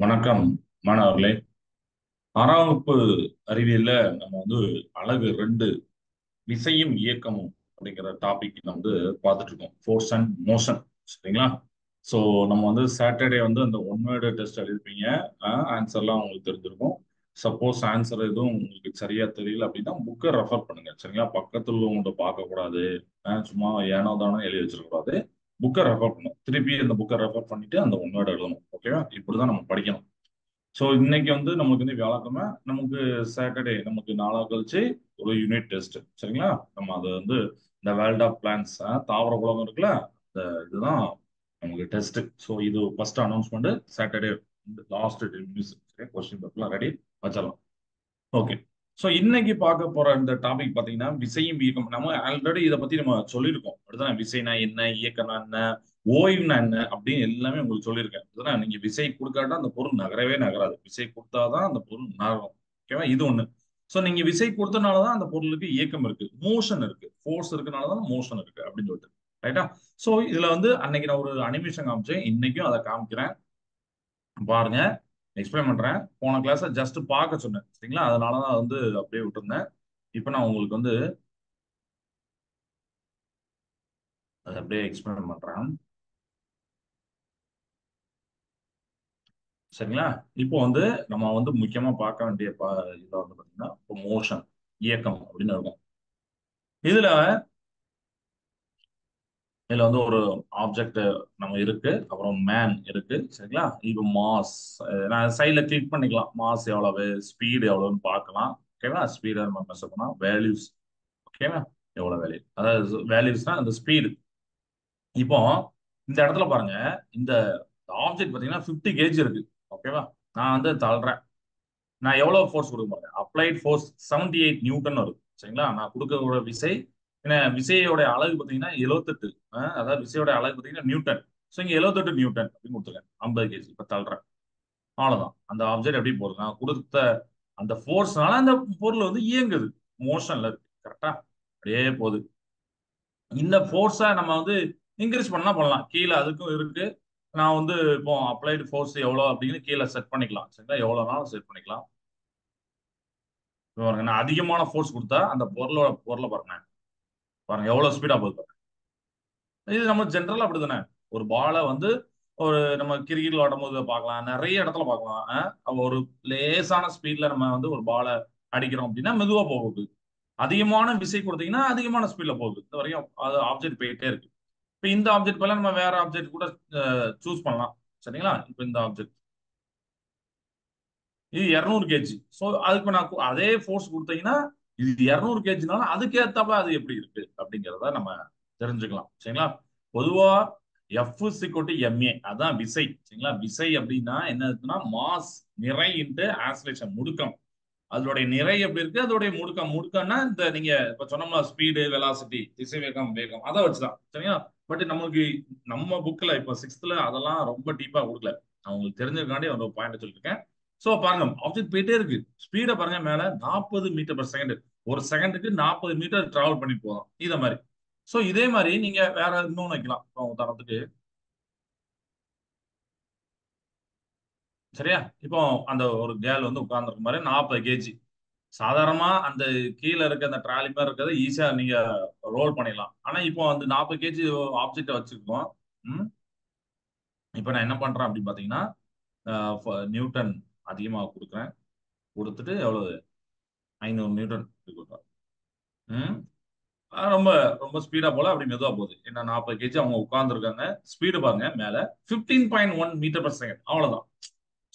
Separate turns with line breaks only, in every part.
வணக்கம் மாணவர்களே. ஆறாம் வகுப்பு அறிவியல்ல நம்ம வந்து அலகு 2 விசையும் இயக்கமும் அப்படிங்கிற டாபிக் வந்து பார்த்துட்டு இருக்கோம். Force and motion. சரிங்களா? ஸோ நம்ம வந்து சாட்டர்டே வந்து அந்த ஒன் வேர்டு டெஸ்ட் எழுதிருப்பீங்க. ஆன்சர்லாம் உங்களுக்கு தெரிஞ்சிருக்கும். சப்போஸ் ஆன்சர் எதுவும் உங்களுக்கு சரியா தெரியல அப்படின்னா புக்கை ரெஃபர் பண்ணுங்க. சரிங்களா? பக்கத்துல உள்ளவங்கள்ட்ட பார்க்கக்கூடாது. சும்மா ஏனோ தானோ எழுதி வச்சிடக்கூடாது. புக்கை ரெஃபர் பண்ணணும். திருப்பி அந்த புக்கை ரெஃபர் பண்ணிட்டு அந்த ஒன் வேர்டு எழுதணும். ஓகேவா? இப்படிதான் நம்ம படிக்கணும். ஸோ இன்னைக்கு வந்து நமக்கு வந்து வியாழக்கிழமை, நமக்கு சாட்டர்டே, நமக்கு நாளா கழிச்சு ஒரு யூனிட் டெஸ்ட். சரிங்களா? நம்ம அது வந்து இந்த வேர்ல்ட் ஆஃப் பிளான்ஸ், தாவர உலகம் இருக்குல்ல, இந்த இதுதான் நமக்கு டெஸ்ட். ஸோ இது first announcement Saturday. Last 10 minutes. Question பேப்பர்லாம் ரெடி வச்சிடலாம். ஓகே. ஸோ இன்னைக்கு பார்க்க போற இந்த டாபிக் பார்த்தீங்கன்னா விசையும் இயக்கம். நம்ம ஆல்ரெடி இதை பத்தி நம்ம சொல்லியிருக்கோம். அப்படிதான் விசைனா என்ன, இயக்கம்னா என்ன, ஓய்வுனா என்ன அப்படின்னு எல்லாமே உங்களுக்கு சொல்லியிருக்கேன். அப்படிதான் நீங்க விசை கொடுக்காட்டா அந்த பொருள் நகரவே நகராது. விசை கொடுத்தாதான் அந்த பொருள் நகரும். ஓகேவா? இது ஒண்ணு. ஸோ நீங்க விசை கொடுத்தனாலதான் அந்த பொருளுக்கு இயக்கம் இருக்கு, மோஷன் இருக்கு, ஃபோர்ஸ் இருக்கனாலதான் மோஷன் இருக்கு அப்படின்னு சொல்லிட்டு. ரைட்டா? ஸோ இதுல வந்து அன்னைக்கு நான் ஒரு அனிமேஷன் காமிச்சேன், இன்னைக்கும் அதை காமிக்கிறேன். பாருங்க, எக்ஸ்பிளைன் பண்றேன். போன கிளாஸ் ஜஸ்ட் பார்க்க சொன்னேன். சரிங்களா? அதனாலதான் வந்து அப்படியே விட்டுருந்தேன். இப்போ நான் உங்களுக்கு வந்து அதை அப்படியே எக்ஸ்பிளைன் பண்றேன். சரிங்களா? இப்போ வந்து நம்ம வந்து முக்கியமா பார்க்க வேண்டிய இதுல வந்து பாத்தீங்கன்னா மோஷன், இயக்கம் அப்படின்னு இருக்கும். இதுல இதுல வந்து ஒரு ஆப்ஜெக்ட் நம்ம இருக்கு, அப்புறம் மேன் இருக்கு. சரிங்களா? இப்போ மாஸ், நான் சைட்ல கிளிக் பண்ணிக்கலாம். மாஸ் எவ்வளவு, ஸ்பீடு எவ்வளவுன்னு பார்க்கலாம். ஓகேவா? ஸ்பீடை நம்ம மெஷர் பண்ணா வேல்யூஸ். ஓகேவா? எவ்வளவு வேல்யூ, அதாவது வேல்யூஸ்னா அந்த ஸ்பீடு. இப்போ இந்த இடத்துல பாருங்க, இந்த ஆப்ஜெக்ட் பாத்தீங்கன்னா 50 கேஜி இருக்கு. ஓகேவா? நான் வந்து தள்ளுறேன். நான் எவ்வளவு ஃபோர்ஸ் கொடுக்க போறேன்? அப்ளைட் ஃபோர்ஸ் 78 நியூட்டன் வரும். சரிங்களா? நான் கொடுக்கற விசை என்ன, விசையோட அலகு பாத்தீங்கன்னா 78. அதாவது விசையோட அலகு பாத்தீங்கன்னா நியூட்டன். ஸோ இங்க 78 நியூட்டன் அப்படின்னு கொடுத்துருக்கேன். 50 கேஜி இப்ப தள்ளுறேன். அவ்வளவுதான். அந்த ஆப்ஜெக்ட் எப்படி போகுது, நான் கொடுத்த அந்த ஃபோர்ஸ்னால அந்த பொருள் வந்து இயங்குது, மோஷன்ல இருக்கு. கரெக்டா? அப்படியே போகுது. இந்த ஃபோர்ஸை நம்ம வந்து இன்க்ரீஸ் பண்ணா பண்ணலாம். கீழே அதுக்கும் இருக்கு. நான் வந்து இப்போ அப்ளைடு ஃபோர்ஸ் எவ்வளோ அப்படின்னு கீழே செட் பண்ணிக்கலாம். சரிங்களா? எவ்வளோனாலும் செட் பண்ணிக்கலாம். இப்போ பாருங்க, நான் அதிகமான ஃபோர்ஸ் கொடுத்தா அந்த பொருளை பாருங்க. பாருங்க எவ்வளவு ஸ்பீடா போகுது பாருங்க. இது நம்ம ஜென்ரலா அப்படிதானே. ஒரு பாலை வந்து ஒரு நம்ம கிரிக்கெட் விளையாடும் போது பார்க்கலாம், நிறைய இடத்துல பார்க்கலாம். ஒரு லேசான ஸ்பீட்ல நம்ம வந்து ஒரு பாலை அடிக்கிறோம் அப்படின்னா மெதுவா போகுது. அதிகமான விசை கொடுத்தீங்கன்னா அதிகமான ஸ்பீட்ல போகுது. இந்த வரையும் அது ஆப்ஜெக்ட் போயிட்டே இருக்கு. இப்போ இந்த ஆப்ஜெக்ட் பதிலா நம்ம வேற ஆப்ஜெக்ட் கூட சூஸ் பண்ணலாம். சரிங்களா? இப்போ இந்த ஆப்ஜெக்ட் இது 200 கேஜி. ஸோ அதுக்கு நான் அதே ஃபோர்ஸ் கொடுத்தீங்கன்னா இது 200 கேஜினால அதுக்கு ஏத்தாப்புல அது எப்படி இருக்கு அப்படிங்கிறத நம்ம தெரிஞ்சுக்கலாம். சரிங்களா? பொதுவா எஃப் எம்ஏ அதான் விசை. சரிங்களா? விசை அப்படின்னா என்ன இருக்குன்னா மாஸ், நிறை இன்ட்டு ஆக்சிலேஷன், முடுக்கம். அதோடைய நிறை எப்படி இருக்கு, அதோடைய முடுக்கம். முடுக்கம்னா இந்த நீங்க இப்ப சொன்னோம்னா ஸ்பீடு, வெலாசிட்டி, திசைவேகம், வேகம், அதை வச்சுதான். சரிங்களா? பட் நமக்கு நம்ம புக்ல இப்ப சிக்ஸ்த்ல அதெல்லாம் ரொம்ப டீப்பா கொடுக்கல. நான் உங்களுக்கு தெரிஞ்சிருக்காண்டி ஒரு பாயிண்ட் சொல்லிருக்கேன். சோ பாருங்க, ஆப்ஜெக்ட் போயிட்டே இருக்கு. ஸ்பீட பாருங்க, மேல 40 மீட்டர் பர் செகண்ட். ஒரு செகண்டுக்கு 40 மீட்டர் டிராவல் பண்ணி போதும். இத மாதிரி. சோ இதே மாதிரி நீங்க வேற இன்னொன்னு வைக்கலாம். இப்போ உதாரணத்துக்கு, சரியா? இப்போ அந்த ஒரு கேர்ள் வந்து உட்கார்ந்துருக்க மாதிரி 40 கேஜி. சாதாரணமா அந்த கீழே இருக்க அந்த ட்ராலி மாதிரி இருக்கிறத ஈஸியா நீங்க ரோல் பண்ணிடலாம். ஆனா இப்போ அந்த 40 கேஜி ஆப்ஜெக்ட வச்சிருக்கோம். ம். இப்போ நான் என்ன பண்றேன் அப்படின்னு பாத்தீங்கன்னா, நியூட்டன் அதிகமா கொடுக்குறேன். கொடுத்துட்டு எவ்வளவு, 500 நியூட்டன் கொடுக்குறேன். ம். ரொம்ப ரொம்ப ஸ்பீடா போல, அப்படி மெதுவா போகுது. ஏன்னா 40 கேஜி அவங்க உட்கார்ந்துருக்காங்க. ஸ்பீடு பாருங்க மேல 15.1 மீட்டர் பர் செகண்ட். அவ்வளவுதான்.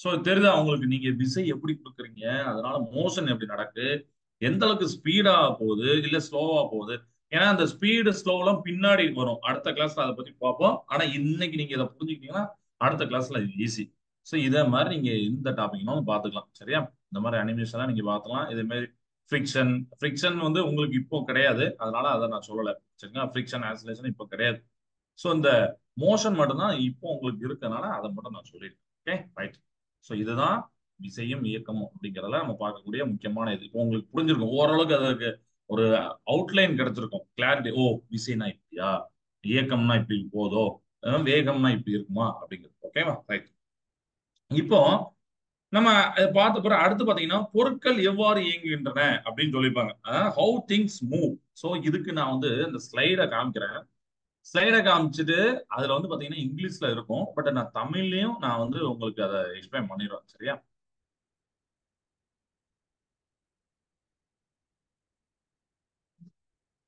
சோ தெரியுதா உங்களுக்கு, நீங்க விசை எப்படி கொடுக்குறீங்க, அதனால மோஷன் எப்படி நடக்கு, எந்த அளவுக்கு ஸ்பீடா போகுது இல்ல ஸ்லோவா போகுது. ஏன்னா அந்த ஸ்பீடு ஸ்லோவெல்லாம் பின்னாடி வரும், அடுத்த கிளாஸ்ல அதை பத்தி பார்ப்போம். ஆனா இன்னைக்கு நீங்க இதை புரிஞ்சுக்கிட்டீங்கன்னா அடுத்த கிளாஸ்ல ஈஸி. ஸோ இதே மாதிரி நீங்க இந்த டாபிக்னாலும் பார்த்துக்கலாம். சரியா? இந்த மாதிரி அனிமேஷன்லாம் நீங்க பார்த்துக்கலாம். இதே மாதிரி ஃப்ரிக்ஷன். ஃப்ரிக்ஷன் வந்து உங்களுக்கு இப்போ கிடையாது, அதனால அதை நான் சொல்லலை. சரிங்களா? ஃப்ரிக்ஷன் ஆக்சிலேஷன் இப்போ கிடையாது. ஸோ இந்த மோஷன் மட்டும்தான் இப்போ உங்களுக்கு இருக்கனால அதை மட்டும் நான் சொல்லியிருக்கேன். Okay, right. ஸோ இதுதான் விசையும் இயக்கமும் அப்படிங்கிறத நம்ம பார்க்கக்கூடிய முக்கியமான இது. இப்போ உங்களுக்கு புரிஞ்சிருக்கும் ஓரளவுக்கு, அதற்கு ஒரு அவுட்லைன் கிடைச்சிருக்கும், கிளாரிட்டி. ஓ, விசைனா இப்படியா, இயக்கம்னா இப்படி போதோ, வேகம்னா இப்படி இருக்குமா அப்படிங்கிறது. ஓகேவா? ரைட். இப்போ நம்ம பார்த்த பிறகு அடுத்து பாத்தீங்கன்னா பொருட்கள் எவ்வாறு இயங்குகின்றன அப்படின்னு சொல்லியிருப்பாங்க. How things move. ஸோ இதுக்கு நான் வந்து இந்த ஸ்லைடை காமிக்கிறேன். ஸ்லைடை காமிச்சிட்டு அதுல வந்து பாத்தீங்கன்னா இங்கிலீஷ்ல இருக்கும். பட் நான் தமிழ்லயும் நான் வந்து உங்களுக்கு அதை எக்ஸ்பிளைன் பண்ணிடுவேன். சரியா?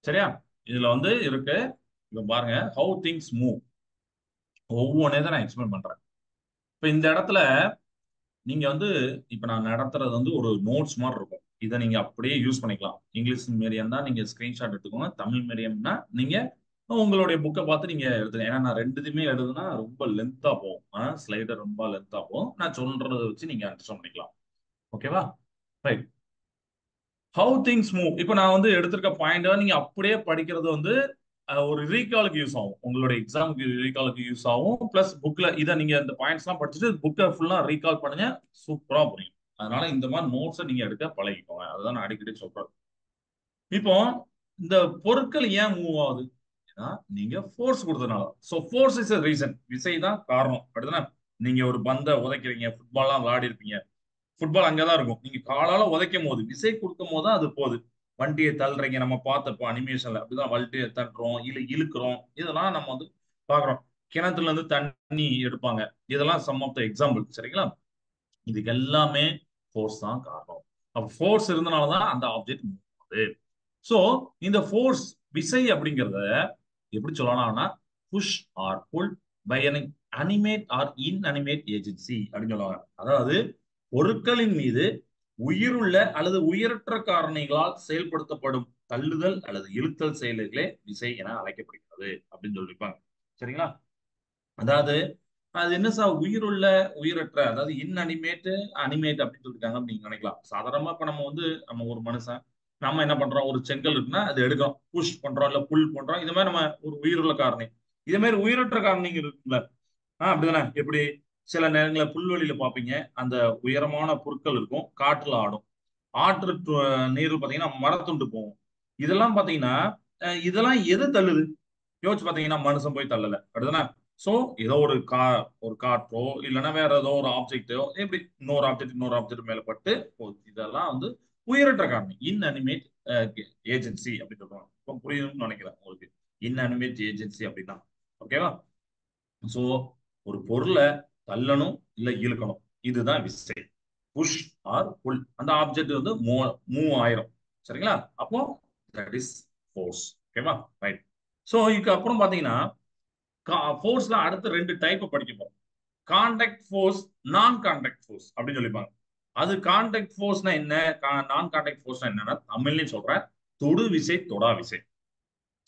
சரியா? இதுல வந்து இருக்கு. இப்ப பாருங்க, ஹவு திங்ஸ் மூவ். ஒவ்வொன்றே தான் நான் எக்ஸ்பிளைன் பண்றேன். இப்ப இந்த இடத்துல நீங்க வந்து இப்ப நான் நடத்துறது வந்து ஒரு நோட்ஸ் மாதிரி இருக்கும். இதை நீங்க அப்படியே யூஸ் பண்ணிக்கலாம். இங்கிலீஷ் மீடியம் தான் நீங்க ஸ்கிரீன்ஷாட் எடுத்துக்கோங்க. தமிழ் மீடியம்னா நீங்க உங்களுடைய புக்கை பார்த்து நீங்க எழுதுங்க. ஏன்னா நான் ரெண்டுதுமே எழுதுனா ரொம்ப லென்த்தா போகும். ஸ்லைடர் ரொம்ப லென்த்தா போகும். நான் சொல்றதை வச்சு நீங்க அண்டர்ஸ்டாண்ட் பண்ணிக்கலாம். ஓகேவா? ரைட். How things move. இப்போ நான் வந்து எடுத்திருக்க பாயிண்ட் நீங்க அப்படியே படிக்கிறது வந்து ஒரு ரீகாலுக்கு யூஸ் ஆகும். உங்களோட எக்ஸாமுக்கு ரீகாலுக்கு யூஸ் ஆகும். பிளஸ் புக்ல இதை நீங்க இந்த பாயிண்ட்ஸ் எல்லாம் படிச்சுட்டு புக்கை ஃபுல்லா ரீகால் பண்ணுங்க. சூப்பரா புரியும். அதனால இந்த மாதிரி நோட்ஸை நீங்க எடுக்க பழகிக்கோங்க. அதுதான் நான் அடிக்கடி சொல்றேன். இப்போ இந்த பொருட்கள் ஏன் மூவ் ஆகுது? ஏன்னா நீங்க ஃபோர்ஸ் கொடுத்ததுனால. So force is reason. விசை தான் காரணம். அப்படிதானே? நீங்க ஒரு பந்தை உதைக்கிறீங்க, ஃபுட்பால்லாம் விளையாடி இருப்பீங்க. ஃபுட்பால் அங்கதான் இருக்கும். நீங்க காலால உதைக்கும் போது விசை கொடுக்கும் போது தான் அது போகுது. வண்டியை தள்ளுறீங்க, நம்ம பார்த்திருப்போம் அனிமேஷன்ல. அப்படிதான் வண்டியை தட்டுறோம், இழுக்கிறோம். இதெல்லாம் நம்ம வந்து பாக்குறோம். கிணத்துல இருந்து தண்ணி எடுப்பாங்க. இதெல்லாம் சம் ஆஃப் த எக்ஸாம்பிள். சரிங்களா? இதுக்கு எல்லாமே ஃபோர்ஸ் தான் காரணம். அப்ப ஃபோர்ஸ் இருந்தனாலதான் அந்த ஆப்ஜெக்ட் மூவ் ஆகுது. சோ இந்த ஃபோர்ஸ், விசை அப்படிங்கிறத எப்படி சொல்லலாம்னா push or pull by an animate or inanimate agency அப்படின்னு சொல்லுவாங்க. அதாவது பொருட்களின் மீது உயிருள்ள அல்லது உயிரற்ற காரணிகளால் செயல்படுத்தப்படும் தள்ளுதல் அல்லது இழுத்தல் செயல்களே விசை என அழைக்கப்படுகிறது அப்படின்னு சொல்லியிருப்பாங்க. சரிங்களா? அதாவது அது என்ன சார் உயிருள்ள உயிரற்ற, அதாவது இன்அனிமேட் அனிமேட் அப்படின்னு சொல்லிருக்காங்க அப்படின்னு நீங்க நினைக்கலாம். சாதாரணமா இப்ப நம்ம வந்து நம்ம ஒரு மனுஷன், நம்ம என்ன பண்றோம், ஒரு செங்கல் இருக்குன்னா அது எடுக்கிறோம், புஷ் பண்றோம் இல்ல புல் பண்றோம். இது மாதிரி நம்ம ஒரு உயிருள்ள காரணி. இதே மாதிரி உயிரற்ற காரணிங்க இருக்குல்ல. அப்படிதானே? எப்படி சில நேரங்களில் புல்வெளியில பார்ப்பீங்க, அந்த உயரமான புற்கள் இருக்கும், காற்றுல ஆடும். ஆற்று நீர் பார்த்தீங்கன்னா மரத்துண்டு போகும். இதெல்லாம் பார்த்தீங்கன்னா இதெல்லாம் எது தள்ளுது? யோசிச்சு பார்த்தீங்கன்னா மனுஷன் போய் தள்ளல. அப்படிதானே? சோ ஏதோ ஒரு காற்றோ இல்லைன்னா வேற ஏதோ ஒரு ஆப்ஜெக்டோ எப்படி இன்னொரு ஆப்ஜெக்ட் மேல பட்டு போகுது. இதெல்லாம் வந்து உயிரற்ற காரணி, இன்அனிமேட் ஏஜென்சி அப்படின்னு சொல்றாங்க. இப்போ புரியுதுன்னு நினைக்கிறேன் உங்களுக்கு. இன்அனிமேட் ஏஜென்சி அப்படின்னா. ஓகேவா? சோ ஒரு பொருளை தள்ளணும் இல்ல இழுக்கணும், இதுதான் விசை. புஷ் ஆர் புல். அந்த ஆப்ஜெக்ட் வந்து மூவ் ஆயிரும். சரிங்களா? அப்போ தட் இஸ் ஃபோர்ஸ். ஓகேவா? ரைட். சோ இதுக்கு அப்புறம் பாத்தீங்கன்னா ஃபோர்ஸ்ல அடுத்த ரெண்டு டைப் படிக்க போறோம். கான்டாக்ட் ஃபோர்ஸ், நான் கான்டாக்ட் ஃபோர்ஸ் அப்படின்னு சொல்லிப்பாங்க. அது கான்டாக்ட் ஃபோர்ஸ்னா என்ன, நான் கான்டாக்ட் ஃபோர்ஸ்னா என்னன்னா தமிழ்லயும் சொல்றேன், தொடு விசை தொடா விசை.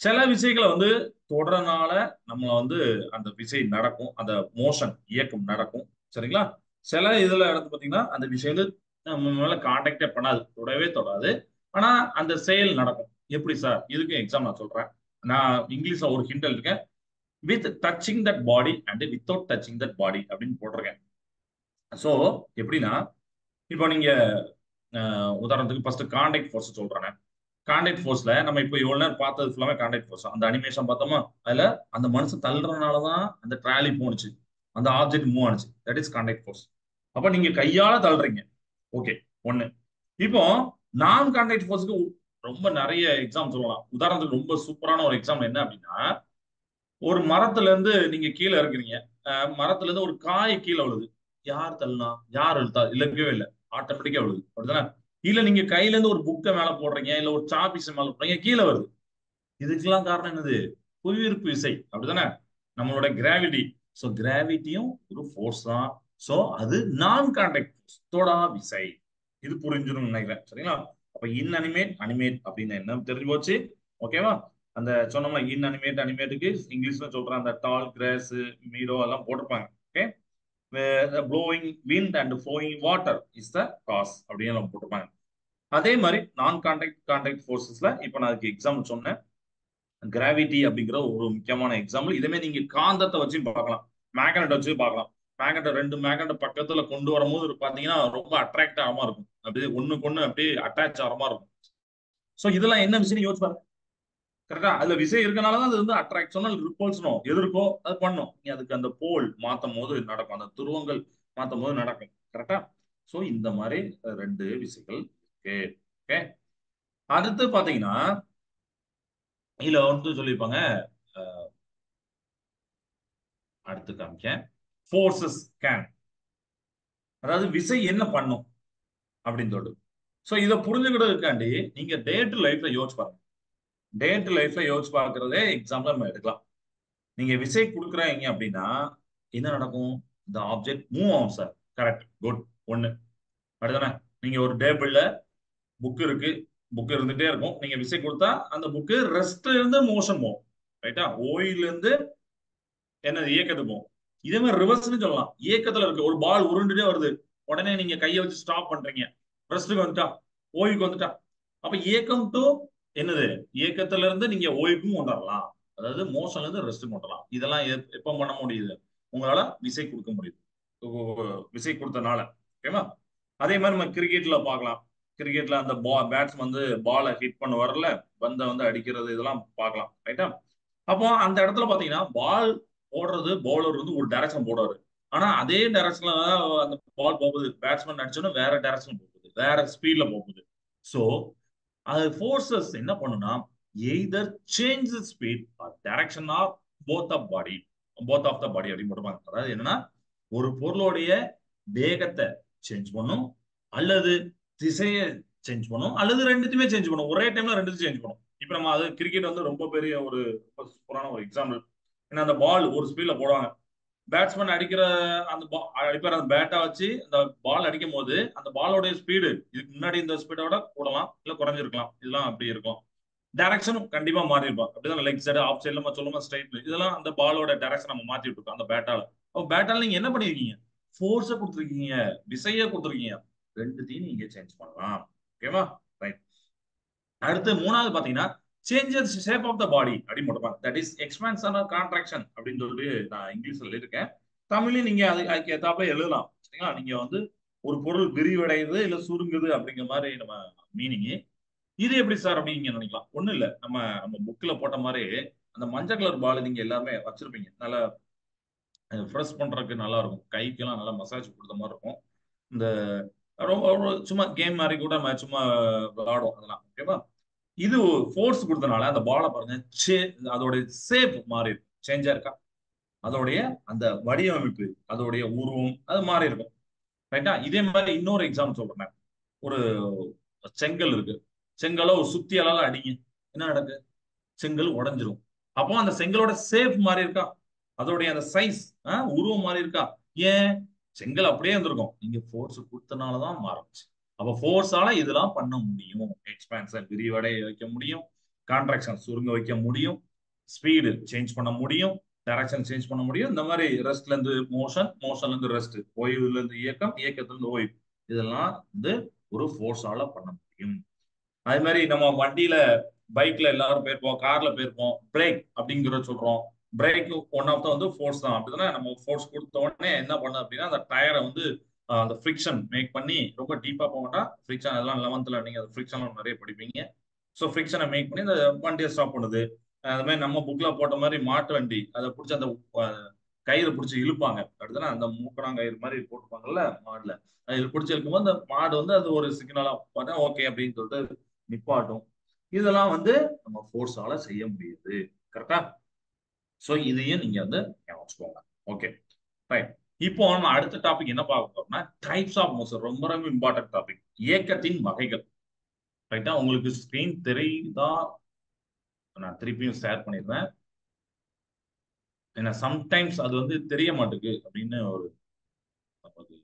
சில விசைகளை வந்து தொடரனால நம்ம வந்து அந்த விசை நடக்கும், அந்த மோஷன் இயக்கம் நடக்கும். சரிங்களா? சில இதுல எடுத்து பாத்தீங்கன்னா அந்த விஷயம் நம்ம மேல கான்டாக்டே பண்ணாது, தொடவே தொடாது. ஆனா அந்த செயல் நடக்கும். எப்படி சார்? இதுக்கு எக்ஸாம் நான் சொல்றேன். நான் இங்கிலீஷ்ல ஒரு ஹிண்ட் இருக்கேன். With touching that body and without touching that body அப்படின்னு போட்டிருக்கேன். சோ எப்படின்னா இப்போ நீங்க உதாரணத்துக்கு ஃபர்ஸ்ட் கான்டாக்ட் ஃபோர்ஸ் சொல்றேன். கான்டாக்ட் ஃபோர்ஸ்ல நம்ம இப்போ இவ்வளவு நேரம் பார்த்தது ஃபுல்லாமே கான்டாக்ட் ஃபோர்ஸ். அந்த அனிமேஷன் பார்த்தோமா, அதுல அந்த மனுஷன் தள்ளுறதுனாலதான் அந்த ட்ராலி போனுச்சு, அந்த ஆப்ஜெக்ட் மூவ் ஆனிச்சு. That is contact force. அப்ப நீங்க கையால தள்ளுறீங்க. ஓகே. ஒண்ணு. இப்போ நான் கான்டாக்ட் ஃபோர்ஸ்க்கு ரொம்ப நிறைய எக்ஸாம் சொல்லலாம். உதாரணத்துக்கு ரொம்ப சூப்பரான ஒரு எக்ஸாம் என்ன அப்படின்னா, ஒரு மரத்துல இருந்து நீங்க கீழே இருக்கிறீங்க. மரத்துல இருந்து ஒரு காய் கீழே விழுது. யார் தள்ளுனா, யார் இழுத்தா? இழுக்கவே இல்லை, ஆட்டோமேட்டிக்கா விழுது. அப்படிதானே? இல்ல நீங்க கையில இருந்து ஒரு புக்கை மேல போடுறீங்க, இல்ல ஒரு சாபீஸ் மேல போடுறீங்க, கீழே வருது. இதுக்கெல்லாம் காரணம் என்னது? புவியீர்ப்பு விசை. அப்படிதானே? நம்மளோட கிராவிட்டி. சோ கிராவிட்டியும் ஒரு ஃபோர்ஸ் தான். சோ அது நான் கான்டாக்ட் ஃபோர்ஸ், தொடா விசை. இது புரிஞ்சுன்னு நினைக்கிறேன். சரிங்களா? அப்ப இன்அனிமேட் அனிமேட் அப்படின்னு என்ன தெரிஞ்சு போச்சு. ஓகேவா? அந்த சொன்னோம்ல இன்அனிமேட் அனிமேட்டுக்கு இங்கிலீஷ்ல சொல்றேன், அந்த டால் கிராஸ் மீடோ எல்லாம் போட்டிருப்பாங்க. Okay. Blowing wind and flowing water is the cause அப்படின்னு நம்ம போட்டிருப்பாங்க. அதே மாதிரி நான் கான்டாக்ட் ஃபோர்ஸஸ்ல இப்ப நான் அதுக்கு எக்ஸாம்பிள் சொன்னேன். கிராவிட்டி அப்படிங்கிற ஒரு முக்கியமான எக்ஸாம்பிள். இதே நீங்க காந்தத்தை வச்சு பார்க்கலாம், மேக்னெட் வச்சு பார்க்கலாம். மேக்னெட் ரெண்டு மேக்னெட் பக்கத்துல கொண்டு வரும்போது பாத்தீங்கன்னா ரொம்ப அட்ராக்ட் ஆகாம இருக்கும். அப்படியே ஒண்ணுக்கு ஒண்ணு அப்படியே அட்டாச் ஆகாம இருக்கும். சோ இதெல்லாம் என்ன விஷயம் யோசிச்சு பாருங்க. கரெக்டா? அதுல விசை இருக்கனாலதான் அது வந்து அட்ராக்ஷனல் ரிப்பல்ஷனோ எதிர்க்கோ அது பண்ணும். நீ அதுக்கு அந்த போல் மாத்தும் போது நடக்கும். அந்த துருவங்கள் மாத்தும் போது நடக்கும். கரெக்டா? சோ இந்த மாதிரி ரெண்டு விசைகள் இருக்கு. ஓகே. அடுத்து பாத்தீங்கன்னா இதுல வந்து சொல்லியிருப்பாங்க. அடுத்து காமிக்க ஃபோர்ஸஸ் கேன், அதாவது விசை என்ன பண்ணும் அப்படின்னு சொல்லிட்டு. சோ இதை புரிஞ்சுக்கிறதுக்காண்டி நீங்க டே டு லைஃப்ல யோசிச்சு பாருங்க. டே டு லைஃப்ல யோசிச்சு பார்க்கறதே எக்ஸாம்பிள் நம்ம எடுக்கலாம். நீங்க விசை கொடுக்குறீங்க அப்படின்னா என்ன நடக்கும்? இந்த ஆப்ஜெக்ட் மூவ் ஆகும் சார். Correct, good. ஒண்ணு அப்படிதானே? நீங்க ஒரு டேபிள்ல புக் இருக்கு, புக் இருந்துட்டே இருக்கும். நீங்க விசை கொடுத்தா அந்த புக்கு ரெஸ்ட்ல இருந்து மோஷன் போகும். ரைட்டா? ஓயில இருந்து என்னது இயக்கத்துக்கு போகும். இதே மாதிரி ரிவர்ஸ்னு சொல்லலாம். இயக்கத்துல இருக்கு ஒரு பால் உருண்டுட்டே வருது, உடனே நீங்க கையை வச்சு ஸ்டாப் பண்றீங்க, ரெஸ்ட்டுக்கு வந்துட்டா, ஓய்வுக்கு வந்துட்டா. அப்ப இயக்கம் டு என்னது, இயக்கத்துல இருந்து நீங்க ஓய்வுக்கும் கொண்டு வரலாம். அதாவது மோஷன்ல இருந்து ரெஸ்ட் கொண்டு வரலாம். இதெல்லாம் எப்ப பண்ண முடியுது? உங்களால விசை கொடுக்க முடியுது, விசை கொடுத்தனால. ஓகேவா? அதே மாதிரி நம்ம கிரிக்கெட்ல பார்க்கலாம். கிரிக்கெட்ல அந்த பேட்ஸ்மேன் வந்து பாலை ஹிட் பண்ண வரல, பந்தை வந்து அடிக்கிறது, இதெல்லாம் பார்க்கலாம். ரைட்டா? அப்போ அந்த இடத்துல பாத்தீங்கன்னா பால் போடுறது, பவுலர் வந்து ஒரு டைரக்ஷன் போடுவாரு. ஆனா அதே டைரக்ஷன்ல அந்த பால் போகுது, பேட்ஸ்மேன் அடிச்சோன்னா வேற டைரக்ஷன் போகுது, வேற ஸ்பீட்ல போகுது. சோ அது ஃபோர்ஸஸ் என்ன பண்ணுனா, either change the speed or direction of both of body, both of the body அப்படி போட்டுப்பாங்க. அதாவது என்னன்னா ஒரு பொருளுடைய வேகத்தை சேஞ்ச் பண்ணும், அல்லது திசையை சேஞ்ச் பண்ணும், அல்லது ரெண்டுத்தையுமே சேஞ்ச் பண்ணும். ஒரே டைம்ல ரெண்டுத்தையும் சேஞ்ச் பண்ணும். இப்ப நம்ம அது கிரிக்கெட் வந்து ரொம்ப பெரிய ஒரு சூப்பரான ஒரு எக்ஸாம்பிள். ஏன்னா அந்த பால் ஒரு ஸ்பீட்ல போடுவாங்க, பேட்ஸ்மேன் அடிக்கிற அந்த அடிப்பார் அந்த பேட்டை வச்சு அந்த பால் அடிக்கும் போது அந்த பாலோட ஸ்பீடு இதுக்கு முன்னாடி இந்த ஸ்பீடோட கூடலாம் இல்ல குறைஞ்சிருக்கலாம், இதெல்லாம் அப்படி இருக்கும். டைரக்ஷனும் கண்டிப்பா மாறி இருப்போம். அப்படிதான் லெக் சைடு, ஆஃப் சைடு, நம்ம சொல்லுவோம் ஸ்ட்ரைட், இதெல்லாம் அந்த பாலோட டைரக்ஷன் நம்ம மாத்திட்டு இருக்கோம் அந்த பேட்டால. அப்போ பேட்டால நீங்க என்ன பண்ணிருக்கீங்க? ஃபோர்ஸை கொடுத்துருக்கீங்க, விசையை கொடுத்துருக்கீங்க, ரெண்டுத்தையும் நீங்க சேஞ்ச் பண்ணலாம். ஓகேவா? ரைட். அடுத்து மூணாவது பாத்தீங்கன்னா changes shape of the body அப்படின்னு போட்டுப்பாங்க. That is expansion or contraction அப்படின்னு சொல்லிட்டு நான் இங்கிலீஷ்ல எழுதிருக்கேன். தமிழ்லயும் நீங்க அதுக்கு ஏத்தாப்புல எழுதலாம். சரிங்களா? நீங்க வந்து ஒரு பொருள் விரிவடையுது இல்ல சுருங்குது அப்படிங்கிற மாதிரி நம்ம மீனிங். இது எப்படி சார் அப்படின்னு நீங்க நினைக்கலாம். ஒண்ணும் இல்ல, நம்ம நம்ம புக்ல போட்ட மாதிரி அந்த மஞ்சள் கலர் பால் நீங்க எல்லாமே வச்சிருப்பீங்க. நல்லா ஃப்ரெஷ் பண்றதுக்கு நல்லா இருக்கும், கைக்கெல்லாம் நல்லா மசாஜ் கொடுத்த மாதிரி இருக்கும். இந்த ரொம்ப சும்மா கேம் மாதிரி கூட நம்ம சும்மா விளையாடும் அதெல்லாம். ஓகேவா? இது ஃபோர்ஸ் கொடுத்தனால அந்த பாலை பாருங்க, அதோட ஷேப் மாறி இருக்கும், சேஞ்சா இருக்கா? அதோடைய அந்த வடிவமைப்பு, அதோடைய உருவம் அது மாறி இருக்கும். ரைட்டா? இதே மாதிரி இன்னொரு எக்ஸாம்பிள் சொல்றேன். ஒரு செங்கல் இருக்கு, செங்கலை ஒரு சுத்தியால அடிங்க, என்ன நடக்கு? செங்கல் உடைஞ்சிரும். அப்போ அந்த செங்கலோட ஷேப் மாறி இருக்கா? அதோடைய அந்த சைஸ், உருவம் மாறி இருக்கா? ஏன்? செங்கல் அப்படியே இருந்திருக்கும், நீங்க ஃபோர்ஸ் கொடுத்தனாலதான் மாறுச்சு. அப்ப ஃபோர்ஸால இதெல்லாம் பண்ண முடியும். எக்ஸ்பான்ஷன் விரிவடைய வைக்க முடியும், கான்ட்ராக்ஷன் சுருங்க வைக்க முடியும், ஸ்பீடு சேஞ்ச் பண்ண முடியும், டைரக்ஷன் சேஞ்ச் பண்ண முடியும். இந்த மாதிரி ரெஸ்ட்ல இருந்து மோஷன், மோஷன்ல இருந்து ரெஸ்ட், ஓய்வுல இருந்து இயக்கம், இயக்கத்துல இருந்து ஓய்வு, இதெல்லாம் வந்து ஒரு ஃபோர்ஸால பண்ண முடியும். அது மாதிரி நம்ம வண்டியில, பைக்ல எல்லாரும் போயிருப்போம், கார்ல போயிருப்போம், பிரேக் அப்படிங்கிறத சொல்றோம். பிரேக் ஒன் ஆஃப் த வந்து ஃபோர்ஸ் தான். அப்படிதானே? நம்ம ஃபோர்ஸ் கொடுத்த உடனே என்ன பண்ண அப்படின்னா அந்த டயரை வந்து அந்த ஃப்ரிக்ஷன் மேக் பண்ணி, ரொம்ப டீப்பா போகட்டா ஃப்ரிக்ஷன், அதெல்லாம் 11th நீங்க அந்த ஃப்ரிக்ஷன் நிறைய படிப்பீங்க. ஸோ ஃப்ரிக்ஷனை மேக் பண்ணி இந்த வண்டியை ஸ்டாப் பண்ணுது. அது மாதிரி நம்ம புக்ல போட்ட மாதிரி மாட்டு வண்டி, அதை பிடிச்சி அந்த கயிறு பிடிச்சி இழுப்பாங்க. அப்படிதானே? அந்த மூக்கணாங் கயிறு மாதிரி போட்டுப்பாங்கல்ல மாடுல, அதில் பிடிச்சி இழுக்கும்போது அந்த மாடு வந்து அது ஒரு சிக்னலா பார்த்தா ஓகே அப்படின்னு சொல்லிட்டு நிப்பாட்டும். இதெல்லாம் வந்து நம்ம ஃபோர்ஸால செய்ய முடியுது. கரெக்டா? சோ இதையும் நீங்க வந்து ஞாபகம் வச்சுக்கோங்க. Okay, right. இப்போ நம்ம அடுத்த டாபிக் என்ன பார்க்க போறோம்னா டைப்ஸ் ஆஃப் மோஷன். ரொம்ப ரொம்ப இம்பார்ட்டன்ட் டாபிக், இயக்கத்தின் வகைகள். ரைட்டா? உங்களுக்கு ஸ்கிரீன் தெரியுதா? நான் திருப்பியும் ஷேர் பண்ணிடுறேன். ஏன்னா சம்டைம்ஸ் அது வந்து தெரிய மாட்டேங்குது அப்படின்னு ஒரு நமக்கு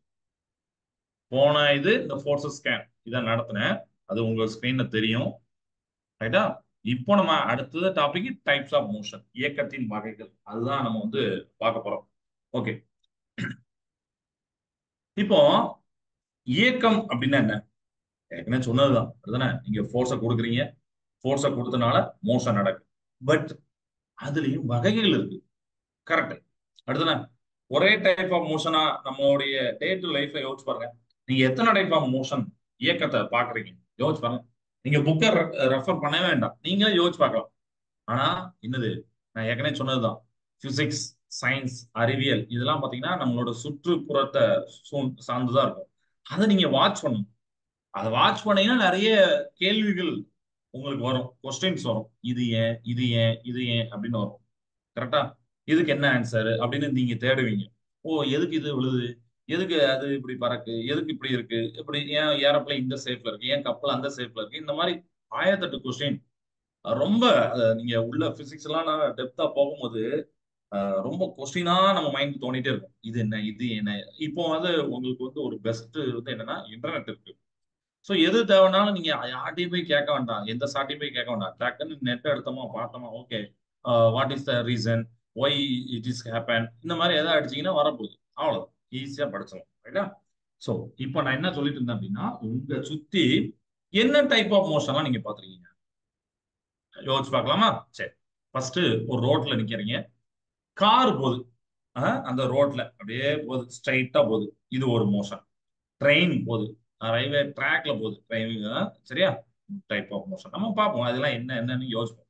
போன இது இந்த ஃபோர்ஸஸ் ஸ்கேன் இதை நடத்தினேன், அது உங்க ஸ்கிரீன்ல தெரியும். ரைட்டா? இப்போ நம்ம அடுத்தது டாபிக் டைப்ஸ் ஆஃப் மோஷன், இயக்கத்தின் வகைகள். அதுதான் நம்ம வந்து பார்க்க போறோம். ஓகே. இப்போ இயக்கம் அப்படின்னா என்ன? ஏற்கனவே சொன்னதுதான், அதுதானே? நீங்க ஃபோர்ஸை கொடுக்குறீங்க, ஃபோர்ஸை கொடுத்தனால மோஷன் நடக்கு. பட் அதுலயும் வகைகள் இருக்கு. கரெக்ட். அடுத்தது ஒரே டைப் ஆஃப் மோஷனா நம்மளுடைய டே டு லைஃப்ல யோசிச்சு பாருங்க. நீங்க எத்தனை டைப் ஆஃப் மோஷன் இயக்கத்தை பாக்குறீங்க? யோசிச்சு பாருங்க. நீங்க புக்கை ரெஃபர் பண்ணவே வேண்டாம், நீங்களே யோசிச்சு பார்க்கலாம். ஆனா என்னது, நான் ஏற்கனவே சொன்னதுதான், பிசிக்ஸ் சயின்ஸ், அறிவியல் இதெல்லாம் பாத்தீங்கன்னா நம்மளோட சுற்றுப்புறத்தை சார்ந்துதான் இருக்கும். அதை நீங்க வாட்ச் பண்ணணும். அதை வாட்ச் பண்ணீங்கன்னா நிறைய கேள்விகள் உங்களுக்கு வரும், கொஸ்டின்ஸ் வரும். இது ஏன், இது ஏன், இது ஏன் அப்படின்னு வரும். கரெக்டா? இதுக்கு என்ன ஆன்சர் அப்படின்னு நீங்க தேடுவீங்க. ஓ, எதுக்கு இது விழுது, எதுக்கு அது இப்படி பறக்கு, எதுக்கு இப்படி இருக்கு, இப்படி ஏன் ஏரோப்ளேன் இந்த ஷேப்ல இருக்கு, ஏன் கப்பல் அந்த ஷேப்ல இருக்கு, இந்த மாதிரி 1008 கொஸ்டின். ரொம்ப நீங்க உள்ள பிசிக்ஸ் எல்லாம் டெப்தா போகும்போது ரொம்ப கொஸ்டினா நம்ம மைண்ட் தோணிட்டே இருக்கும். இது என்ன, இது என்ன. இப்போ வந்து உங்களுக்கு வந்து ஒரு பெஸ்ட் வந்து என்னன்னா இன்டர்நெட் இருக்கு. சோ எது தேவைனாலும் நீங்க யார்ட்டையும் போய் கேட்க வேண்டாம், எந்த சாட்டையும் போய் கேட்க வேண்டாம். டக்குன்னு நெட் எடுத்தோமா பார்த்தோமா, okay what is the reason, why it is happen, இந்த மாதிரி எதாவது அடிச்சீங்கன்னா வரப்போகுது. அவ்வளவுதான், ஈஸியா படிச்சிடலாம். ரைட்டா? சோ இப்போ நான் என்ன சொல்லிட்டு இருந்தேன் அப்படின்னா, உங்க சுத்தி என்ன டைப் ஆஃப் மோஷன்லாம் நீங்க பாத்துருக்கீங்க, யோசிச்சு பார்க்கலாமா? சரி, ஃபர்ஸ்ட் ஒரு ரோட்ல நிக்கிறீங்க, கார் போகுது. அந்த ரோட்ல அப்படியே போகுது, ஸ்ட்ரைட்டா போகுது, இது ஒரு மோஷன். ட்ரெயின் போகுது, ரயில்வே ட்ராக்ல போகுது ட்ரெயின். சரியா? டைப் ஆஃப் மோஷன் நம்ம பார்ப்போம், அதெல்லாம் என்ன என்னன்னு யோசிப்போம்.